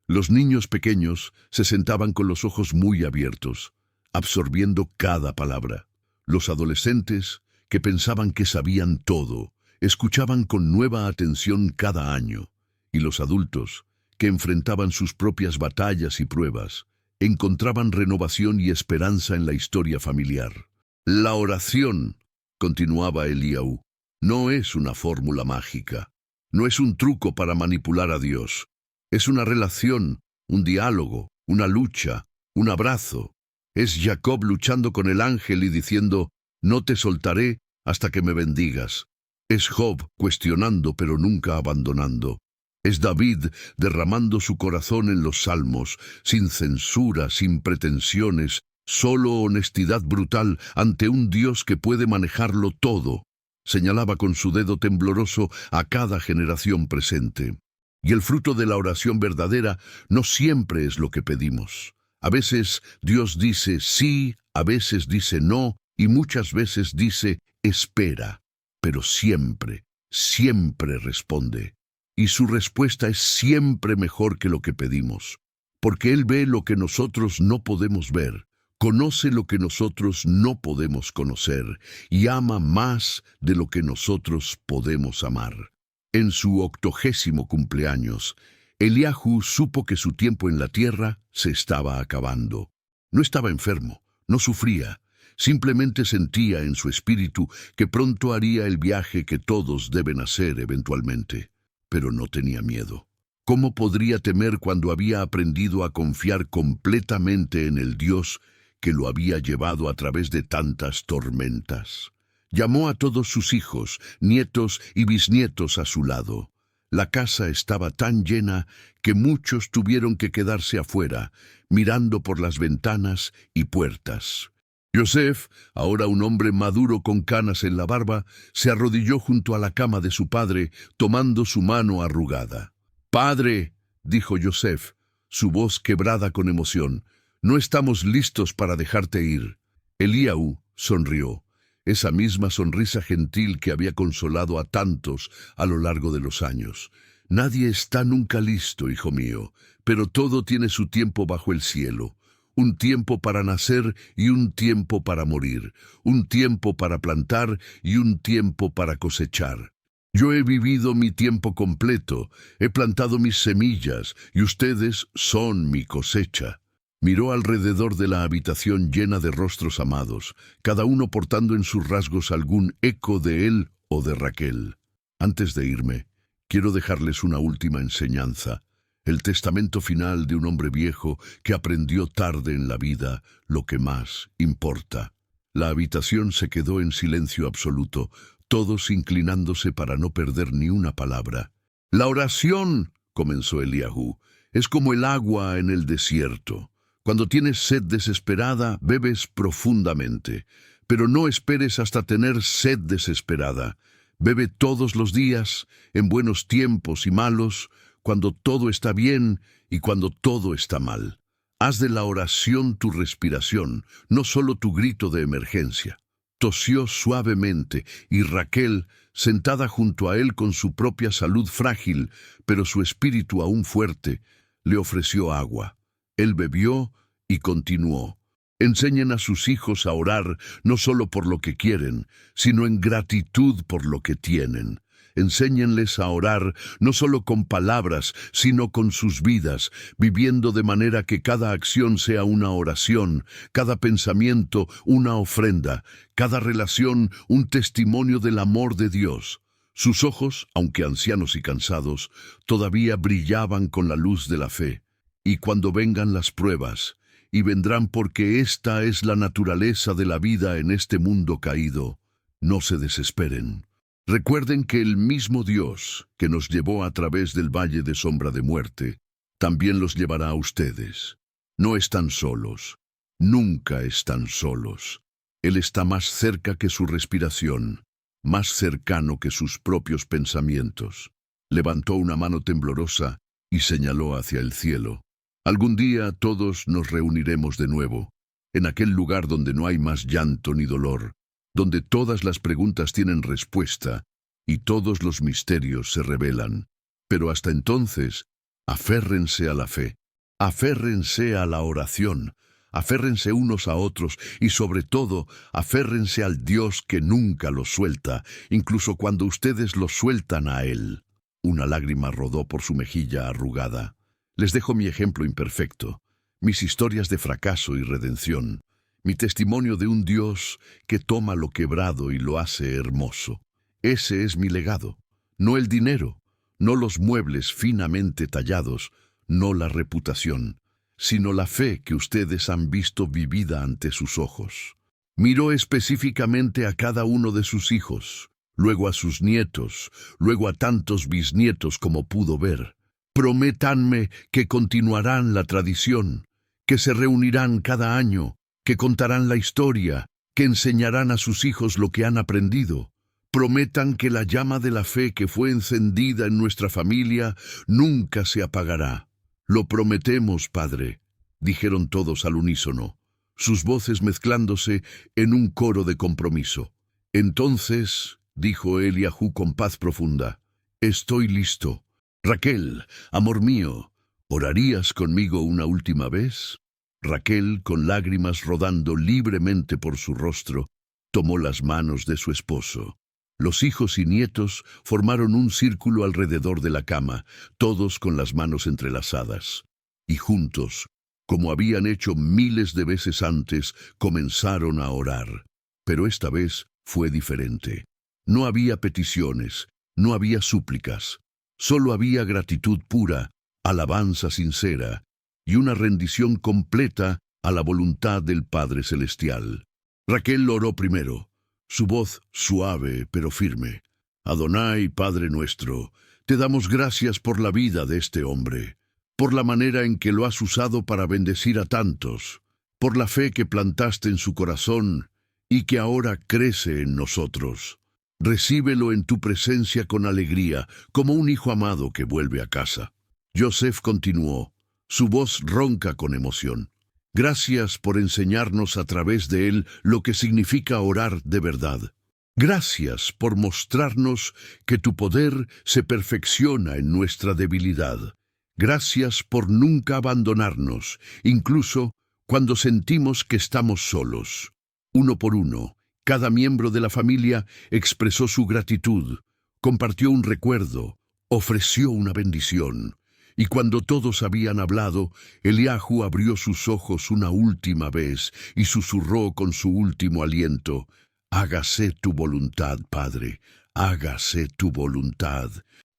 Los niños pequeños se sentaban con los ojos muy abiertos, absorbiendo cada palabra. Los adolescentes, que pensaban que sabían todo, escuchaban con nueva atención cada año. Y los adultos, que enfrentaban sus propias batallas y pruebas, encontraban renovación y esperanza en la historia familiar. La oración, continuaba Eliahu, no es una fórmula mágica, no es un truco para manipular a Dios. Es una relación, un diálogo, una lucha, un abrazo. Es Jacob luchando con el ángel y diciendo, «No te soltaré hasta que me bendigas». Es Job cuestionando pero nunca abandonando. Es David derramando su corazón en los salmos, sin censura, sin pretensiones, solo honestidad brutal ante un Dios que puede manejarlo todo. Señalaba con su dedo tembloroso a cada generación presente. Y el fruto de la oración verdadera no siempre es lo que pedimos. A veces Dios dice sí, a veces dice no, y muchas veces dice espera. Pero siempre, siempre responde. Y su respuesta es siempre mejor que lo que pedimos. Porque Él ve lo que nosotros no podemos ver, conoce lo que nosotros no podemos conocer, y ama más de lo que nosotros podemos amar. En su 80º cumpleaños, Eliahu supo que su tiempo en la tierra se estaba acabando. No estaba enfermo, no sufría, simplemente sentía en su espíritu que pronto haría el viaje que todos deben hacer eventualmente. Pero no tenía miedo. ¿Cómo podría temer cuando había aprendido a confiar completamente en el Dios que lo había llevado a través de tantas tormentas? Llamó a todos sus hijos, nietos y bisnietos a su lado. La casa estaba tan llena que muchos tuvieron que quedarse afuera, mirando por las ventanas y puertas. Yosef, ahora un hombre maduro con canas en la barba, se arrodilló junto a la cama de su padre, tomando su mano arrugada. «Padre», dijo Yosef, su voz quebrada con emoción, «no estamos listos para dejarte ir». Eliahu sonrió. Esa misma sonrisa gentil que había consolado a tantos a lo largo de los años. «Nadie está nunca listo, hijo mío, pero todo tiene su tiempo bajo el cielo. Un tiempo para nacer y un tiempo para morir. Un tiempo para plantar y un tiempo para cosechar. Yo he vivido mi tiempo completo, he plantado mis semillas y ustedes son mi cosecha». Miró alrededor de la habitación llena de rostros amados, cada uno portando en sus rasgos algún eco de él o de Raquel. «Antes de irme, quiero dejarles una última enseñanza, el testamento final de un hombre viejo que aprendió tarde en la vida lo que más importa». La habitación se quedó en silencio absoluto, todos inclinándose para no perder ni una palabra. «La oración», comenzó Eliahu, «es como el agua en el desierto. Cuando tienes sed desesperada, bebes profundamente, pero no esperes hasta tener sed desesperada. Bebe todos los días, en buenos tiempos y malos, cuando todo está bien y cuando todo está mal. Haz de la oración tu respiración, no solo tu grito de emergencia». Tosió suavemente y Raquel, sentada junto a él con su propia salud frágil, pero su espíritu aún fuerte, le ofreció agua. Él bebió y continuó. «Enseñen a sus hijos a orar no solo por lo que quieren, sino en gratitud por lo que tienen. Enséñenles a orar no solo con palabras, sino con sus vidas, viviendo de manera que cada acción sea una oración, cada pensamiento una ofrenda, cada relación un testimonio del amor de Dios. Sus ojos, aunque ancianos y cansados, todavía brillaban con la luz de la fe. Y cuando vengan las pruebas, y vendrán porque esta es la naturaleza de la vida en este mundo caído, no se desesperen. Recuerden que el mismo Dios que nos llevó a través del valle de sombra de muerte, también los llevará a ustedes. No están solos, nunca están solos. Él está más cerca que su respiración, más cercano que sus propios pensamientos. Levantó una mano temblorosa y señaló hacia el cielo. Algún día todos nos reuniremos de nuevo, en aquel lugar donde no hay más llanto ni dolor, donde todas las preguntas tienen respuesta y todos los misterios se revelan. Pero hasta entonces, aférrense a la fe, aférrense a la oración, aférrense unos a otros y sobre todo, aférrense al Dios que nunca los suelta, incluso cuando ustedes los sueltan a Él. Una lágrima rodó por su mejilla arrugada. Les dejo mi ejemplo imperfecto, mis historias de fracaso y redención, mi testimonio de un Dios que toma lo quebrado y lo hace hermoso. Ese es mi legado, no el dinero, no los muebles finamente tallados, no la reputación, sino la fe que ustedes han visto vivida ante sus ojos. Miró específicamente a cada uno de sus hijos, luego a sus nietos, luego a tantos bisnietos como pudo ver. Prométanme que continuarán la tradición, que se reunirán cada año, que contarán la historia, que enseñarán a sus hijos lo que han aprendido. Prometan que la llama de la fe que fue encendida en nuestra familia nunca se apagará. Lo prometemos, Padre, dijeron todos al unísono, sus voces mezclándose en un coro de compromiso. Entonces, dijo Eliahu con paz profunda, estoy listo. Raquel, amor mío, ¿orarías conmigo una última vez? Raquel, con lágrimas rodando libremente por su rostro, tomó las manos de su esposo. Los hijos y nietos formaron un círculo alrededor de la cama, todos con las manos entrelazadas. Y juntos, como habían hecho miles de veces antes, comenzaron a orar. Pero esta vez fue diferente. No había peticiones, no había súplicas. Solo había gratitud pura, alabanza sincera y una rendición completa a la voluntad del Padre Celestial. Raquel oró primero, su voz suave pero firme. Adonai, Padre nuestro, te damos gracias por la vida de este hombre, por la manera en que lo has usado para bendecir a tantos, por la fe que plantaste en su corazón y que ahora crece en nosotros. Recíbelo en tu presencia con alegría, como un hijo amado que vuelve a casa. Joseph continuó, su voz ronca con emoción. Gracias por enseñarnos a través de él lo que significa orar de verdad. Gracias por mostrarnos que tu poder se perfecciona en nuestra debilidad. Gracias por nunca abandonarnos, incluso cuando sentimos que estamos solos. Uno por uno, cada miembro de la familia expresó su gratitud, compartió un recuerdo, ofreció una bendición. Y cuando todos habían hablado, Eliahu abrió sus ojos una última vez y susurró con su último aliento, «Hágase tu voluntad, Padre, hágase tu voluntad».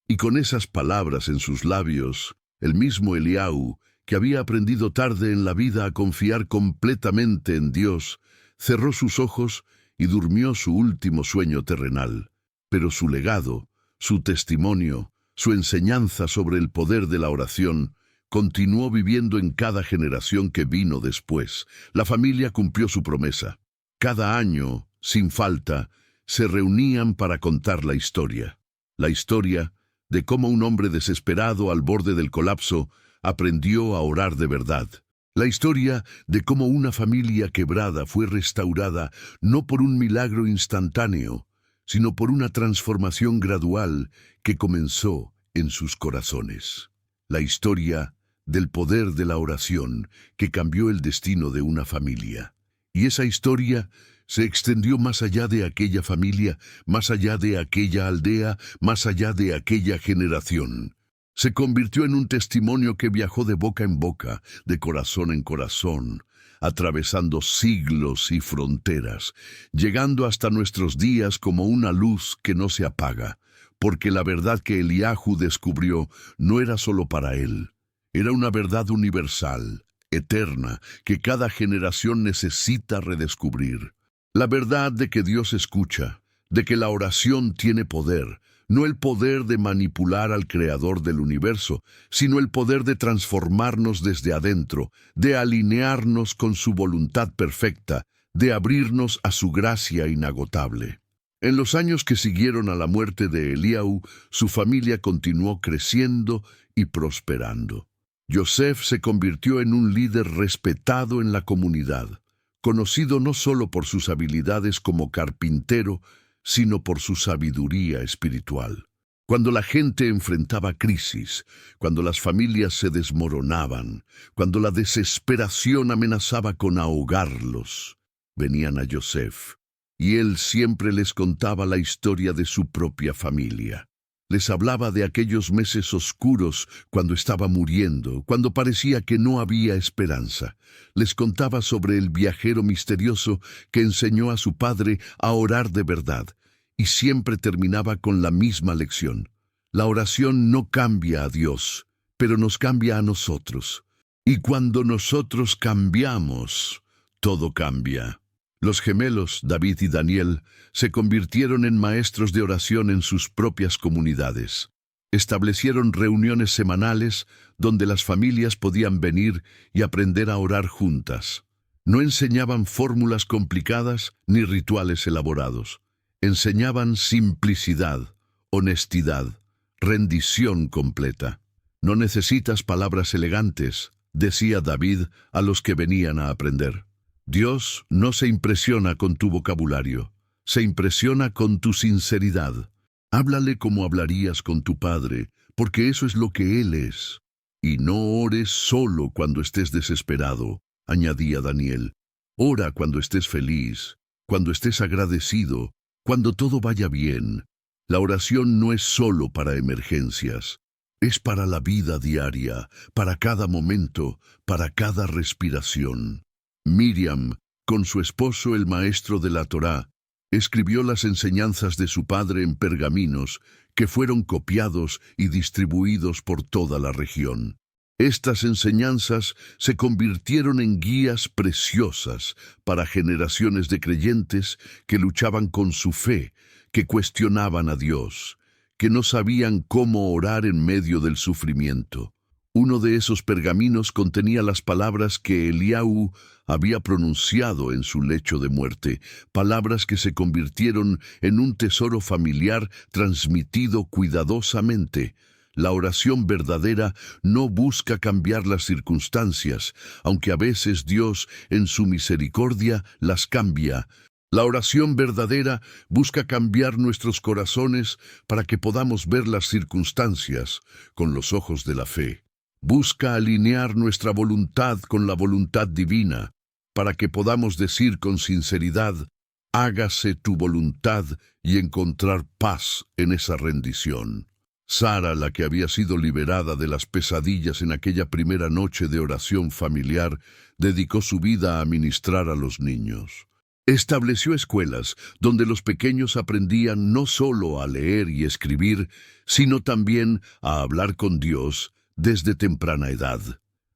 Y con esas palabras en sus labios, el mismo Eliahu, que había aprendido tarde en la vida a confiar completamente en Dios, cerró sus ojos y durmió su último sueño terrenal. Pero su legado, su testimonio, su enseñanza sobre el poder de la oración continuó viviendo en cada generación que vino después. La familia cumplió su promesa. Cada año, sin falta, se reunían para contar la historia. La historia de cómo un hombre desesperado al borde del colapso aprendió a orar de verdad. La historia de cómo una familia quebrada fue restaurada no por un milagro instantáneo, sino por una transformación gradual que comenzó en sus corazones. La historia del poder de la oración que cambió el destino de una familia. Y esa historia se extendió más allá de aquella familia, más allá de aquella aldea, más allá de aquella generación. Se convirtió en un testimonio que viajó de boca en boca, de corazón en corazón, atravesando siglos y fronteras, llegando hasta nuestros días como una luz que no se apaga, porque la verdad que Eliahu descubrió no era solo para él. Era una verdad universal, eterna, que cada generación necesita redescubrir. La verdad de que Dios escucha, de que la oración tiene poder, no el poder de manipular al Creador del universo, sino el poder de transformarnos desde adentro, de alinearnos con su voluntad perfecta, de abrirnos a su gracia inagotable. En los años que siguieron a la muerte de Eliahu, su familia continuó creciendo y prosperando. Yosef se convirtió en un líder respetado en la comunidad, conocido no solo por sus habilidades como carpintero, sino por su sabiduría espiritual. Cuando la gente enfrentaba crisis, cuando las familias se desmoronaban, cuando la desesperación amenazaba con ahogarlos, venían a Yosef, y él siempre les contaba la historia de su propia familia. Les hablaba de aquellos meses oscuros cuando estaba muriendo, cuando parecía que no había esperanza. Les contaba sobre el viajero misterioso que enseñó a su padre a orar de verdad, y siempre terminaba con la misma lección. La oración no cambia a Dios, pero nos cambia a nosotros. Y cuando nosotros cambiamos, todo cambia. Los gemelos, David y Daniel, se convirtieron en maestros de oración en sus propias comunidades. Establecieron reuniones semanales donde las familias podían venir y aprender a orar juntas. No enseñaban fórmulas complicadas ni rituales elaborados. Enseñaban simplicidad, honestidad, rendición completa. No necesitas palabras elegantes, decía David a los que venían a aprender. Dios no se impresiona con tu vocabulario, se impresiona con tu sinceridad. Háblale como hablarías con tu padre, porque eso es lo que Él es. Y no ores solo cuando estés desesperado, añadía Daniel. Ora cuando estés feliz, cuando estés agradecido, cuando todo vaya bien. La oración no es solo para emergencias, es para la vida diaria, para cada momento, para cada respiración. Miriam, con su esposo el maestro de la Torá, escribió las enseñanzas de su padre en pergaminos que fueron copiados y distribuidos por toda la región. Estas enseñanzas se convirtieron en guías preciosas para generaciones de creyentes que luchaban con su fe, que cuestionaban a Dios, que no sabían cómo orar en medio del sufrimiento. Uno de esos pergaminos contenía las palabras que Eliahu había pronunciado en su lecho de muerte, palabras que se convirtieron en un tesoro familiar transmitido cuidadosamente. La oración verdadera no busca cambiar las circunstancias, aunque a veces Dios, en su misericordia, las cambia. La oración verdadera busca cambiar nuestros corazones para que podamos ver las circunstancias con los ojos de la fe. Busca alinear nuestra voluntad con la voluntad divina, para que podamos decir con sinceridad, hágase tu voluntad, y encontrar paz en esa rendición. Sara, la que había sido liberada de las pesadillas en aquella primera noche de oración familiar, dedicó su vida a ministrar a los niños. Estableció escuelas donde los pequeños aprendían no solo a leer y escribir, sino también a hablar con Dios desde temprana edad.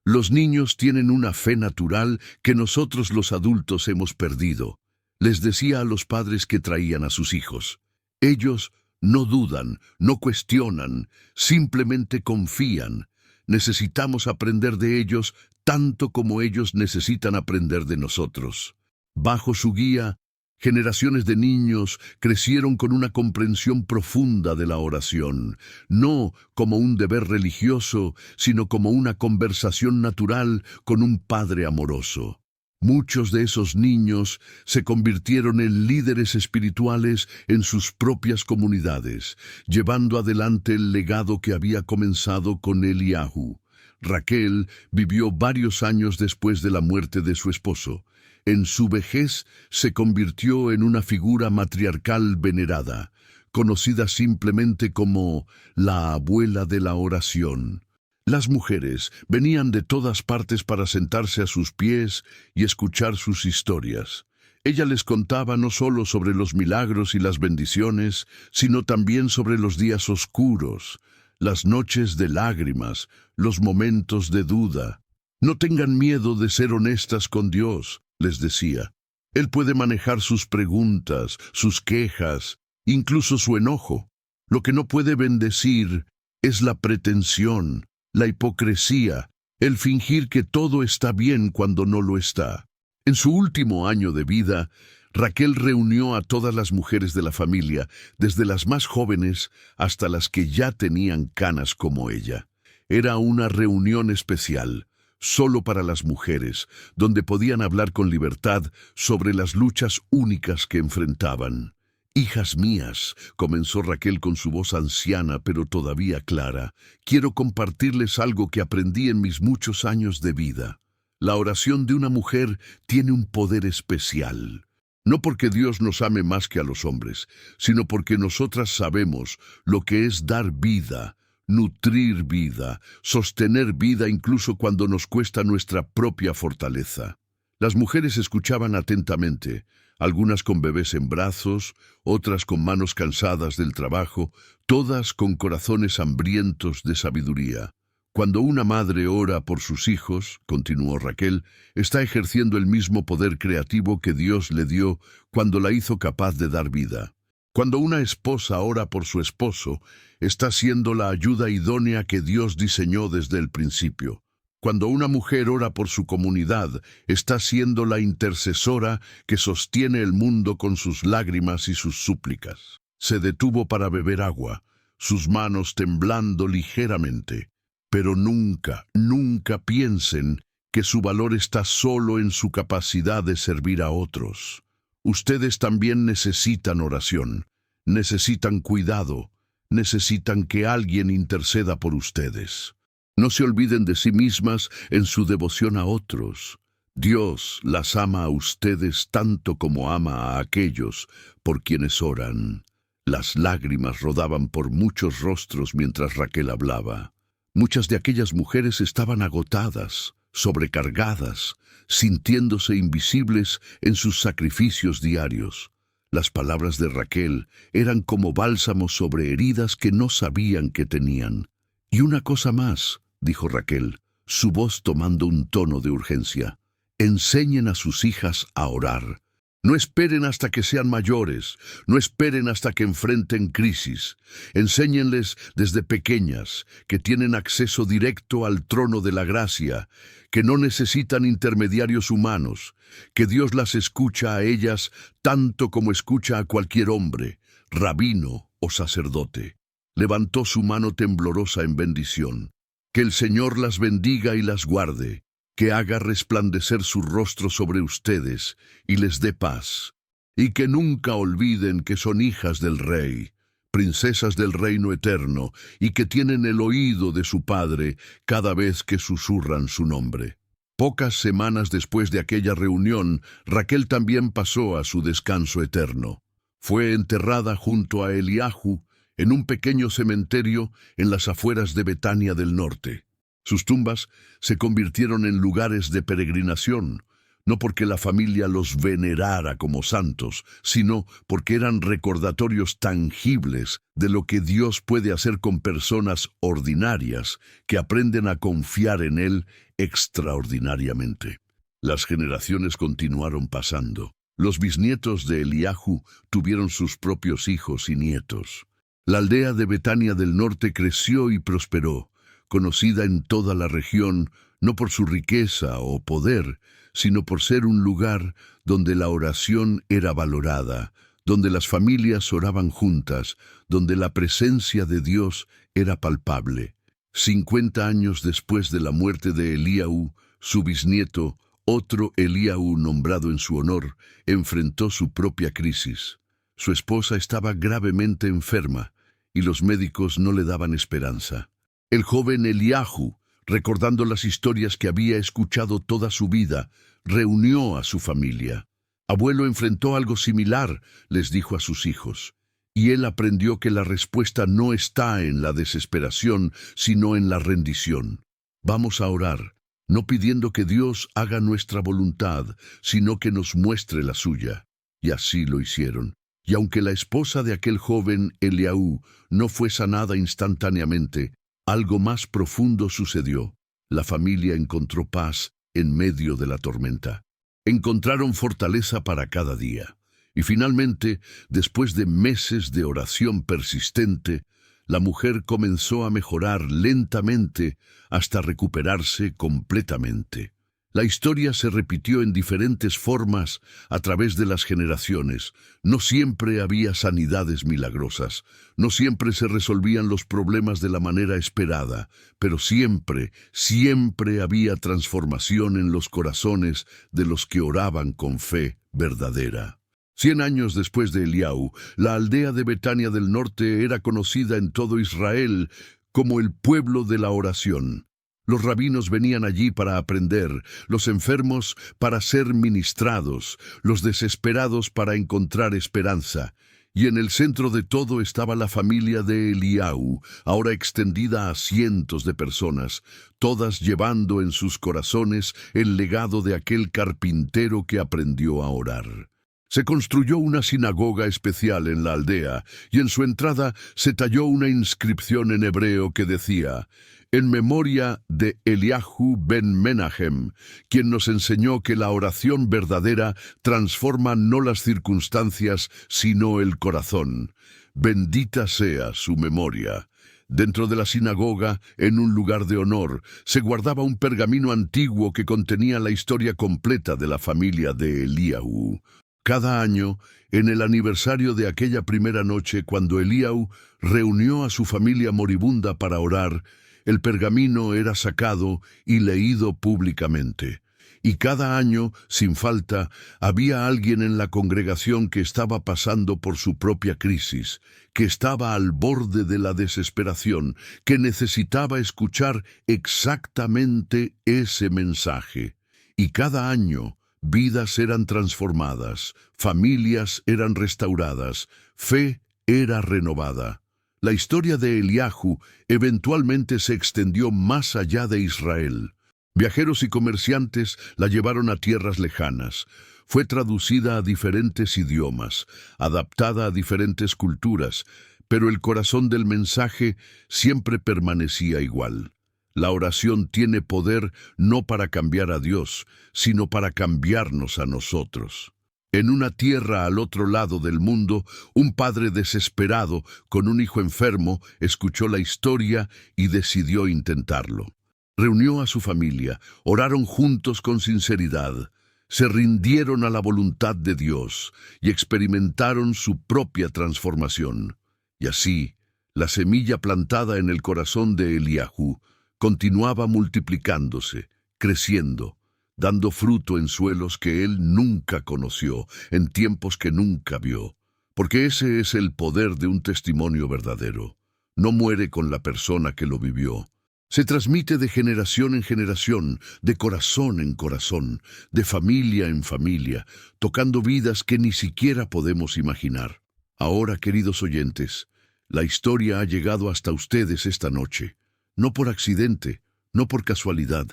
Los niños tienen una fe natural que nosotros los adultos hemos perdido. Les decía a los padres que traían a sus hijos. Ellos no dudan, no cuestionan, simplemente confían. Necesitamos aprender de ellos tanto como ellos necesitan aprender de nosotros. Bajo su guía, generaciones de niños crecieron con una comprensión profunda de la oración, no como un deber religioso, sino como una conversación natural con un padre amoroso. Muchos de esos niños se convirtieron en líderes espirituales en sus propias comunidades, llevando adelante el legado que había comenzado con Eliahu. Raquel vivió varios años después de la muerte de su esposo. En su vejez se convirtió en una figura matriarcal venerada, conocida simplemente como la abuela de la oración. Las mujeres venían de todas partes para sentarse a sus pies y escuchar sus historias. Ella les contaba no solo sobre los milagros y las bendiciones, sino también sobre los días oscuros, las noches de lágrimas, los momentos de duda. No tengan miedo de ser honestas con Dios, les decía. Él puede manejar sus preguntas, sus quejas, incluso su enojo. Lo que no puede bendecir es la pretensión, la hipocresía, el fingir que todo está bien cuando no lo está. En su último año de vida, Raquel reunió a todas las mujeres de la familia, desde las más jóvenes hasta las que ya tenían canas como ella. Era una reunión especial, solo para las mujeres, donde podían hablar con libertad sobre las luchas únicas que enfrentaban. «Hijas mías», comenzó Raquel con su voz anciana pero todavía clara, «quiero compartirles algo que aprendí en mis muchos años de vida. La oración de una mujer tiene un poder especial. No porque Dios nos ame más que a los hombres, sino porque nosotras sabemos lo que es dar vida, nutrir vida, sostener vida incluso cuando nos cuesta nuestra propia fortaleza». Las mujeres escuchaban atentamente, algunas con bebés en brazos, otras con manos cansadas del trabajo, todas con corazones hambrientos de sabiduría. «Cuando una madre ora por sus hijos», continuó Raquel, «está ejerciendo el mismo poder creativo que Dios le dio cuando la hizo capaz de dar vida. Cuando una esposa ora por su esposo, está siendo la ayuda idónea que Dios diseñó desde el principio. Cuando una mujer ora por su comunidad, está siendo la intercesora que sostiene el mundo con sus lágrimas y sus súplicas». Se detuvo para beber agua, sus manos temblando ligeramente. «Pero nunca, nunca piensen que su valor está solo en su capacidad de servir a otros. Ustedes también necesitan oración, necesitan cuidado, necesitan que alguien interceda por ustedes. No se olviden de sí mismas en su devoción a otros. Dios las ama a ustedes tanto como ama a aquellos por quienes oran». Las lágrimas rodaban por muchos rostros mientras Raquel hablaba. Muchas de aquellas mujeres estaban agotadas, sobrecargadas, sintiéndose invisibles en sus sacrificios diarios. Las palabras de Raquel eran como bálsamo sobre heridas que no sabían que tenían. «Y una cosa más», dijo Raquel, su voz tomando un tono de urgencia. «Enseñen a sus hijas a orar. No esperen hasta que sean mayores, no esperen hasta que enfrenten crisis. Enséñenles desde pequeñas que tienen acceso directo al trono de la gracia, que no necesitan intermediarios humanos, que Dios las escucha a ellas tanto como escucha a cualquier hombre, rabino o sacerdote». Levantó su mano temblorosa en bendición. «Que el Señor las bendiga y las guarde, que haga resplandecer su rostro sobre ustedes y les dé paz, y que nunca olviden que son hijas del Rey, princesas del reino eterno, y que tienen el oído de su Padre cada vez que susurran su nombre». Pocas semanas después de aquella reunión, Raquel también pasó a su descanso eterno. Fue enterrada junto a Eliahu en un pequeño cementerio en las afueras de Betania del Norte. Sus tumbas se convirtieron en lugares de peregrinación, no porque la familia los venerara como santos, sino porque eran recordatorios tangibles de lo que Dios puede hacer con personas ordinarias que aprenden a confiar en Él extraordinariamente. Las generaciones continuaron pasando. Los bisnietos de Eliahu tuvieron sus propios hijos y nietos. La aldea de Betania del Norte creció y prosperó, conocida en toda la región no por su riqueza o poder, sino por ser un lugar donde la oración era valorada, donde las familias oraban juntas, donde la presencia de Dios era palpable. 50 años después de la muerte de Eliahu, su bisnieto, otro Eliahu nombrado en su honor, enfrentó su propia crisis. Su esposa estaba gravemente enferma y los médicos no le daban esperanza. El joven Eliahu, recordando las historias que había escuchado toda su vida, reunió a su familia. «Abuelo enfrentó algo similar», les dijo a sus hijos, y él aprendió que la respuesta no está en la desesperación, sino en la rendición. «Vamos a orar. no pidiendo que Dios haga nuestra voluntad, sino que nos muestre la suya. Y así lo hicieron. Y aunque la esposa de aquel joven Eliahú no fue sanada instantáneamente, algo más profundo sucedió. La familia encontró paz en medio de la tormenta. Encontraron fortaleza para cada día. Y finalmente, después de meses de oración persistente, la mujer comenzó a mejorar lentamente hasta recuperarse completamente. La historia se repitió en diferentes formas a través de las generaciones. No siempre había sanidades milagrosas, no siempre se resolvían los problemas de la manera esperada, pero siempre, siempre había transformación en los corazones de los que oraban con fe verdadera. 100 años después de Eliahú, la aldea de Betania del norte era conocida en todo Israel como el pueblo de la oración. Los rabinos venían allí para aprender, los enfermos para ser ministrados, los desesperados para encontrar esperanza. Y en el centro de todo estaba la familia de Eliahú, ahora extendida a cientos de personas, todas llevando en sus corazones el legado de aquel carpintero que aprendió a orar. Se construyó una sinagoga especial en la aldea, y en su entrada se talló una inscripción en hebreo que decía: en memoria de Eliahú ben Menahem, quien nos enseñó que la oración verdadera transforma no las circunstancias, sino el corazón. Bendita sea su memoria. Dentro de la sinagoga, en un lugar de honor, se guardaba un pergamino antiguo que contenía la historia completa de la familia de Eliahú. Cada año, en el aniversario de aquella primera noche cuando Eliahú reunió a su familia moribunda para orar, el pergamino era sacado y leído públicamente. Y cada año, sin falta, había alguien en la congregación que estaba pasando por su propia crisis, que estaba al borde de la desesperación, que necesitaba escuchar exactamente ese mensaje. Y cada año, vidas eran transformadas, familias eran restauradas, fe era renovada. La historia de Eliahú eventualmente se extendió más allá de Israel. Viajeros y comerciantes la llevaron a tierras lejanas. Fue traducida a diferentes idiomas, adaptada a diferentes culturas, pero el corazón del mensaje siempre permanecía igual. La oración tiene poder no para cambiar a Dios, sino para cambiarnos a nosotros. En una tierra al otro lado del mundo, un padre desesperado con un hijo enfermo escuchó la historia y decidió intentarlo. Reunió a su familia, oraron juntos con sinceridad, se rindieron a la voluntad de Dios y experimentaron su propia transformación. Y así, la semilla plantada en el corazón de Eliahú continuaba multiplicándose, creciendo, dando fruto en suelos que él nunca conoció, en tiempos que nunca vio. Porque ese es el poder de un testimonio verdadero. No muere con la persona que lo vivió. Se transmite de generación en generación, de corazón en corazón, de familia en familia, tocando vidas que ni siquiera podemos imaginar. Ahora, queridos oyentes, la historia ha llegado hasta ustedes esta noche, no por accidente, no por casualidad,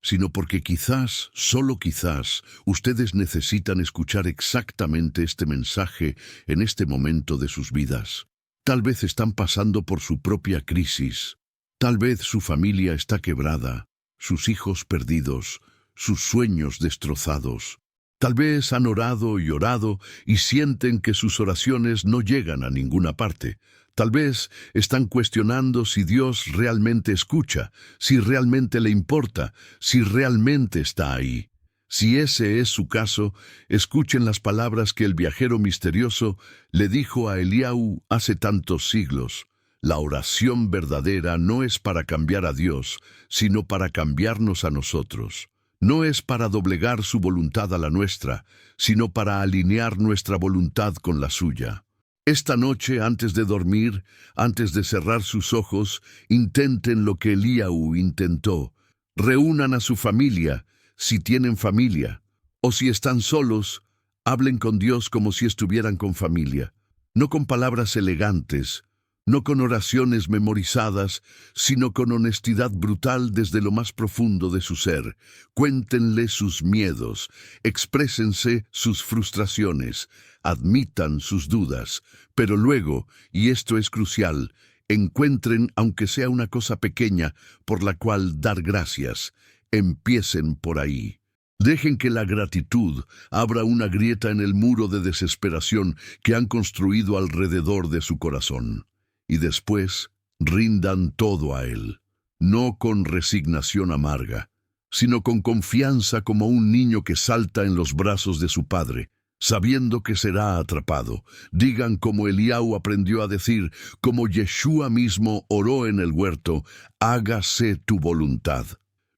sino porque quizás, solo quizás, ustedes necesitan escuchar exactamente este mensaje en este momento de sus vidas. Tal vez están pasando por su propia crisis. Tal vez su familia está quebrada, sus hijos perdidos, sus sueños destrozados. Tal vez han orado y orado y sienten que sus oraciones no llegan a ninguna parte. Tal vez están cuestionando si Dios realmente escucha, si realmente le importa, si realmente está ahí. Si ese es su caso, escuchen las palabras que el viajero misterioso le dijo a Eliahú hace tantos siglos. La oración verdadera no es para cambiar a Dios, sino para cambiarnos a nosotros. No es para doblegar su voluntad a la nuestra, sino para alinear nuestra voluntad con la suya. Esta noche, antes de dormir, antes de cerrar sus ojos, intenten lo que Eliahú intentó. Reúnan a su familia, si tienen familia, o si están solos, hablen con Dios como si estuvieran con familia. No con palabras elegantes, no con oraciones memorizadas, sino con honestidad brutal desde lo más profundo de su ser. Cuéntenle sus miedos, exprésense sus frustraciones, admitan sus dudas, pero luego, y esto es crucial, encuentren, aunque sea una cosa pequeña, por la cual dar gracias. Empiecen por ahí. Dejen que la gratitud abra una grieta en el muro de desesperación que han construido alrededor de su corazón. Y después rindan todo a Él, no con resignación amarga, sino con confianza como un niño que salta en los brazos de su padre, sabiendo que será atrapado. Digan como Eliahu aprendió a decir, como Yeshua mismo oró en el huerto, hágase tu voluntad.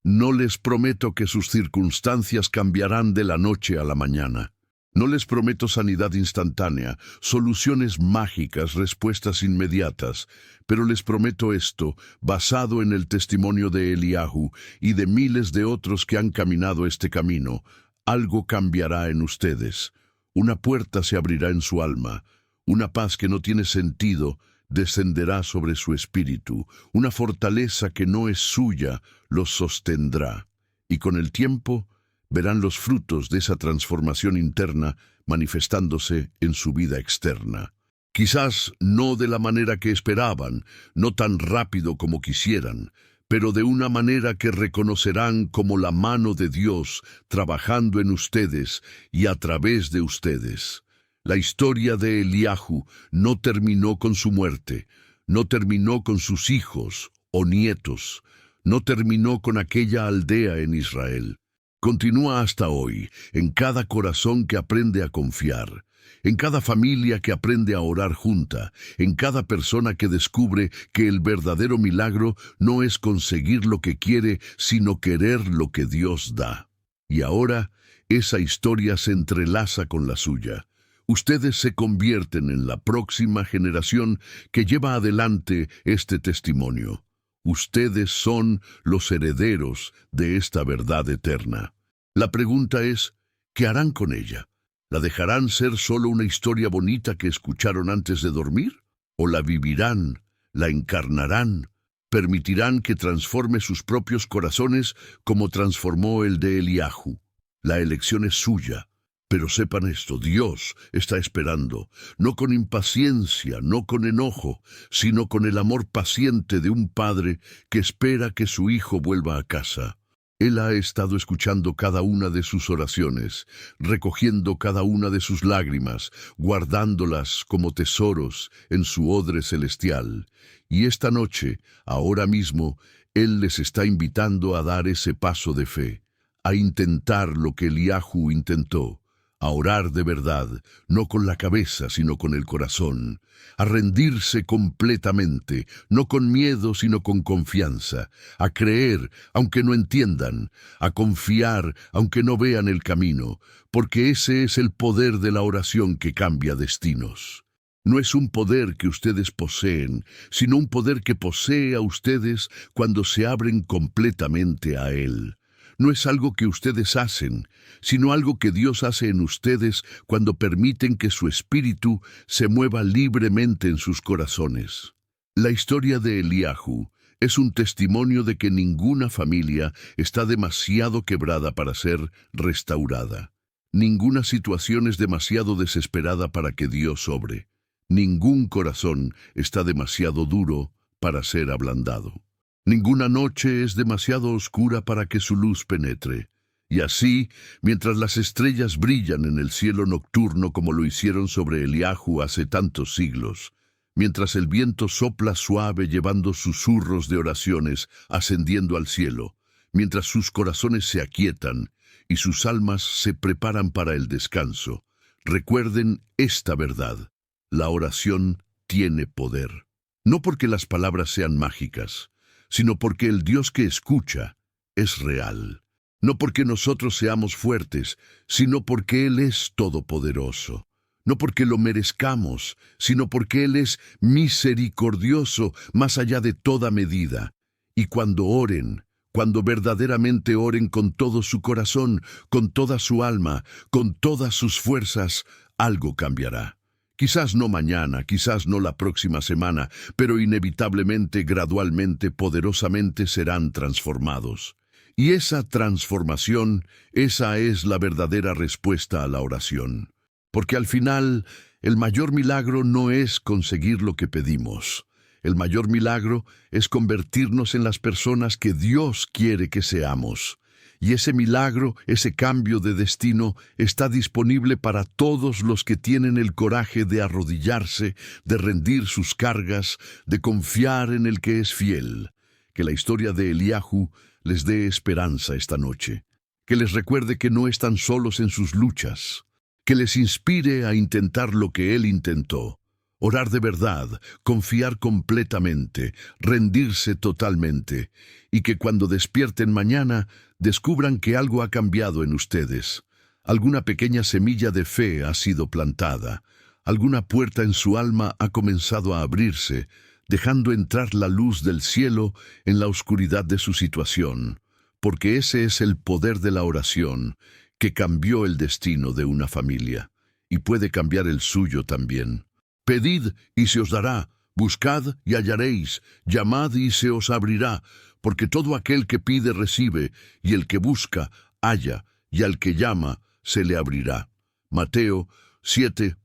No les prometo que sus circunstancias cambiarán de la noche a la mañana. No les prometo sanidad instantánea, soluciones mágicas, respuestas inmediatas, pero les prometo esto, basado en el testimonio de Eliahu y de miles de otros que han caminado este camino. Algo cambiará en ustedes. Una puerta se abrirá en su alma. Una paz que no tiene sentido descenderá sobre su espíritu. Una fortaleza que no es suya los sostendrá. Y con el tiempo verán los frutos de esa transformación interna manifestándose en su vida externa. Quizás no de la manera que esperaban, no tan rápido como quisieran, pero de una manera que reconocerán como la mano de Dios trabajando en ustedes y a través de ustedes. La historia de Eliahu no terminó con su muerte, no terminó con sus hijos o nietos, no terminó con aquella aldea en Israel. Continúa hasta hoy, en cada corazón que aprende a confiar, en cada familia que aprende a orar junta, en cada persona que descubre que el verdadero milagro no es conseguir lo que quiere, sino querer lo que Dios da. Y ahora, esa historia se entrelaza con la suya. Ustedes se convierten en la próxima generación que lleva adelante este testimonio. Ustedes son los herederos de esta verdad eterna. La pregunta es, ¿qué harán con ella? ¿La dejarán ser solo una historia bonita que escucharon antes de dormir? ¿O la vivirán, la encarnarán, permitirán que transforme sus propios corazones como transformó el de Eliahu? La elección es suya. Pero sepan esto, Dios está esperando, no con impaciencia, no con enojo, sino con el amor paciente de un padre que espera que su hijo vuelva a casa. Él ha estado escuchando cada una de sus oraciones, recogiendo cada una de sus lágrimas, guardándolas como tesoros en su odre celestial. Y esta noche, ahora mismo, Él les está invitando a dar ese paso de fe, a intentar lo que Eliahu intentó, a orar de verdad, no con la cabeza, sino con el corazón, a rendirse completamente, no con miedo, sino con confianza, a creer, aunque no entiendan, a confiar, aunque no vean el camino, porque ese es el poder de la oración que cambia destinos. No es un poder que ustedes poseen, sino un poder que posee a ustedes cuando se abren completamente a Él. No es algo que ustedes hacen, sino algo que Dios hace en ustedes cuando permiten que su espíritu se mueva libremente en sus corazones. La historia de Eliahu es un testimonio de que ninguna familia está demasiado quebrada para ser restaurada. Ninguna situación es demasiado desesperada para que Dios obre. Ningún corazón está demasiado duro para ser ablandado. Ninguna noche es demasiado oscura para que su luz penetre. Y así, mientras las estrellas brillan en el cielo nocturno como lo hicieron sobre Eliahu hace tantos siglos, mientras el viento sopla suave llevando susurros de oraciones ascendiendo al cielo, mientras sus corazones se aquietan y sus almas se preparan para el descanso, recuerden esta verdad: la oración tiene poder. No porque las palabras sean mágicas, sino porque el Dios que escucha es real. No porque nosotros seamos fuertes, sino porque Él es todopoderoso. No porque lo merezcamos, sino porque Él es misericordioso más allá de toda medida. Y cuando oren, cuando verdaderamente oren con todo su corazón, con toda su alma, con todas sus fuerzas, algo cambiará. Quizás no mañana, quizás no la próxima semana, pero inevitablemente, gradualmente, poderosamente serán transformados. Y esa transformación, esa es la verdadera respuesta a la oración. Porque al final, el mayor milagro no es conseguir lo que pedimos. El mayor milagro es convertirnos en las personas que Dios quiere que seamos. Y ese milagro, ese cambio de destino, está disponible para todos los que tienen el coraje de arrodillarse, de rendir sus cargas, de confiar en el que es fiel. Que la historia de Eliahu les dé esperanza esta noche. Que les recuerde que no están solos en sus luchas. Que les inspire a intentar lo que él intentó. Orar de verdad, confiar completamente, rendirse totalmente, y que cuando despierten mañana descubran que algo ha cambiado en ustedes. Alguna pequeña semilla de fe ha sido plantada, alguna puerta en su alma ha comenzado a abrirse, dejando entrar la luz del cielo en la oscuridad de su situación, porque ese es el poder de la oración, que cambió el destino de una familia, y puede cambiar el suyo también. Pedid y se os dará, buscad y hallaréis, llamad y se os abrirá, porque todo aquel que pide recibe, y el que busca, halla, y al que llama, se le abrirá. Mateo 7,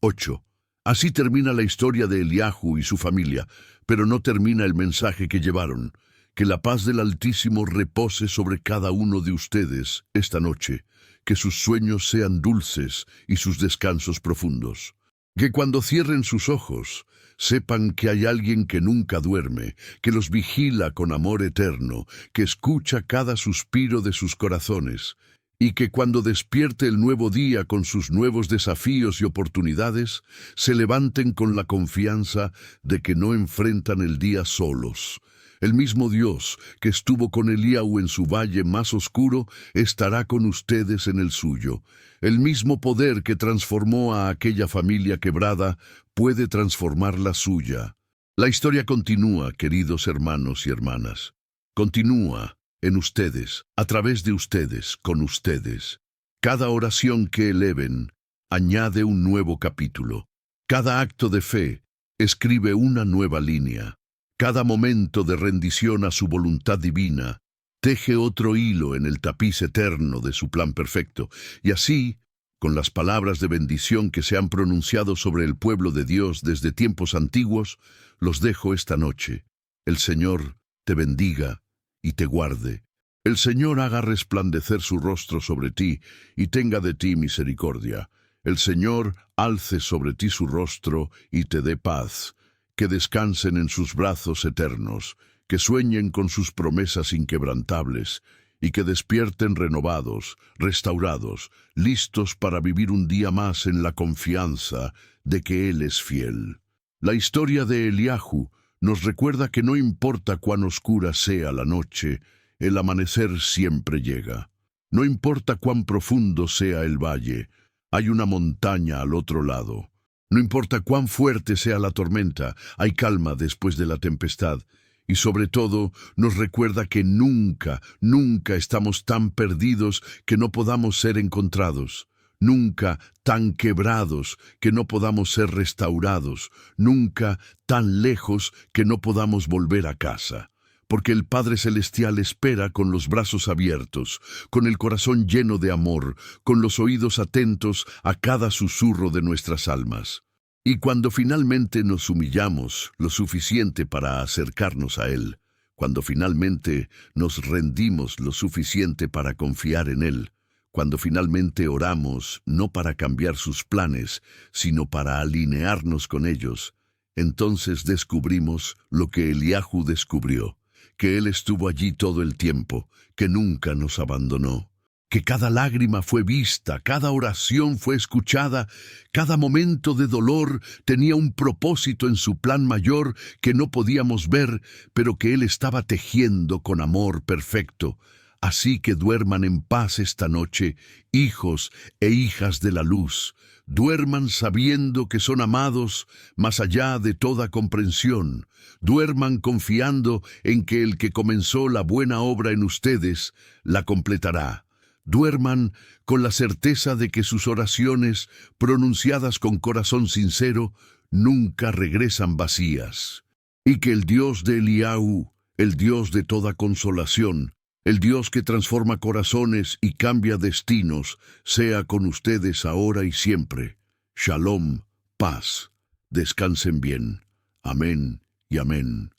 8. Así termina la historia de Eliahu y su familia, pero no termina el mensaje que llevaron. Que la paz del Altísimo repose sobre cada uno de ustedes esta noche, que sus sueños sean dulces y sus descansos profundos. Que cuando cierren sus ojos, sepan que hay alguien que nunca duerme, que los vigila con amor eterno, que escucha cada suspiro de sus corazones, y que cuando despierte el nuevo día con sus nuevos desafíos y oportunidades, se levanten con la confianza de que no enfrentan el día solos. El mismo Dios que estuvo con Eliahu en su valle más oscuro estará con ustedes en el suyo. El mismo poder que transformó a aquella familia quebrada puede transformar la suya. La historia continúa, queridos hermanos y hermanas. Continúa en ustedes, a través de ustedes, con ustedes. Cada oración que eleven añade un nuevo capítulo. Cada acto de fe escribe una nueva línea. Cada momento de rendición a su voluntad divina teje otro hilo en el tapiz eterno de su plan perfecto, y así, con las palabras de bendición que se han pronunciado sobre el pueblo de Dios desde tiempos antiguos, los dejo esta noche. El Señor te bendiga y te guarde. El Señor haga resplandecer su rostro sobre ti y tenga de ti misericordia. El Señor alce sobre ti su rostro y te dé paz. Que descansen en sus brazos eternos, que sueñen con sus promesas inquebrantables, y que despierten renovados, restaurados, listos para vivir un día más en la confianza de que Él es fiel. La historia de Eliahu nos recuerda que no importa cuán oscura sea la noche, el amanecer siempre llega. No importa cuán profundo sea el valle, hay una montaña al otro lado. No importa cuán fuerte sea la tormenta, hay calma después de la tempestad. Y sobre todo, nos recuerda que nunca, nunca estamos tan perdidos que no podamos ser encontrados. Nunca tan quebrados que no podamos ser restaurados. Nunca tan lejos que no podamos volver a casa. Porque el Padre Celestial espera con los brazos abiertos, con el corazón lleno de amor, con los oídos atentos a cada susurro de nuestras almas. Y cuando finalmente nos humillamos lo suficiente para acercarnos a Él, cuando finalmente nos rendimos lo suficiente para confiar en Él, cuando finalmente oramos no para cambiar sus planes, sino para alinearnos con ellos, entonces descubrimos lo que Eliahu descubrió, que Él estuvo allí todo el tiempo, que nunca nos abandonó, que cada lágrima fue vista, cada oración fue escuchada, cada momento de dolor tenía un propósito en su plan mayor que no podíamos ver, pero que Él estaba tejiendo con amor perfecto. Así que duerman en paz esta noche, hijos e hijas de la luz. Duerman sabiendo que son amados más allá de toda comprensión. Duerman confiando en que el que comenzó la buena obra en ustedes la completará. Duerman con la certeza de que sus oraciones, pronunciadas con corazón sincero, nunca regresan vacías. Y que el Dios de Eliahu, el Dios de toda consolación, el Dios que transforma corazones y cambia destinos, sea con ustedes ahora y siempre. Shalom, paz. Descansen bien. Amén y amén.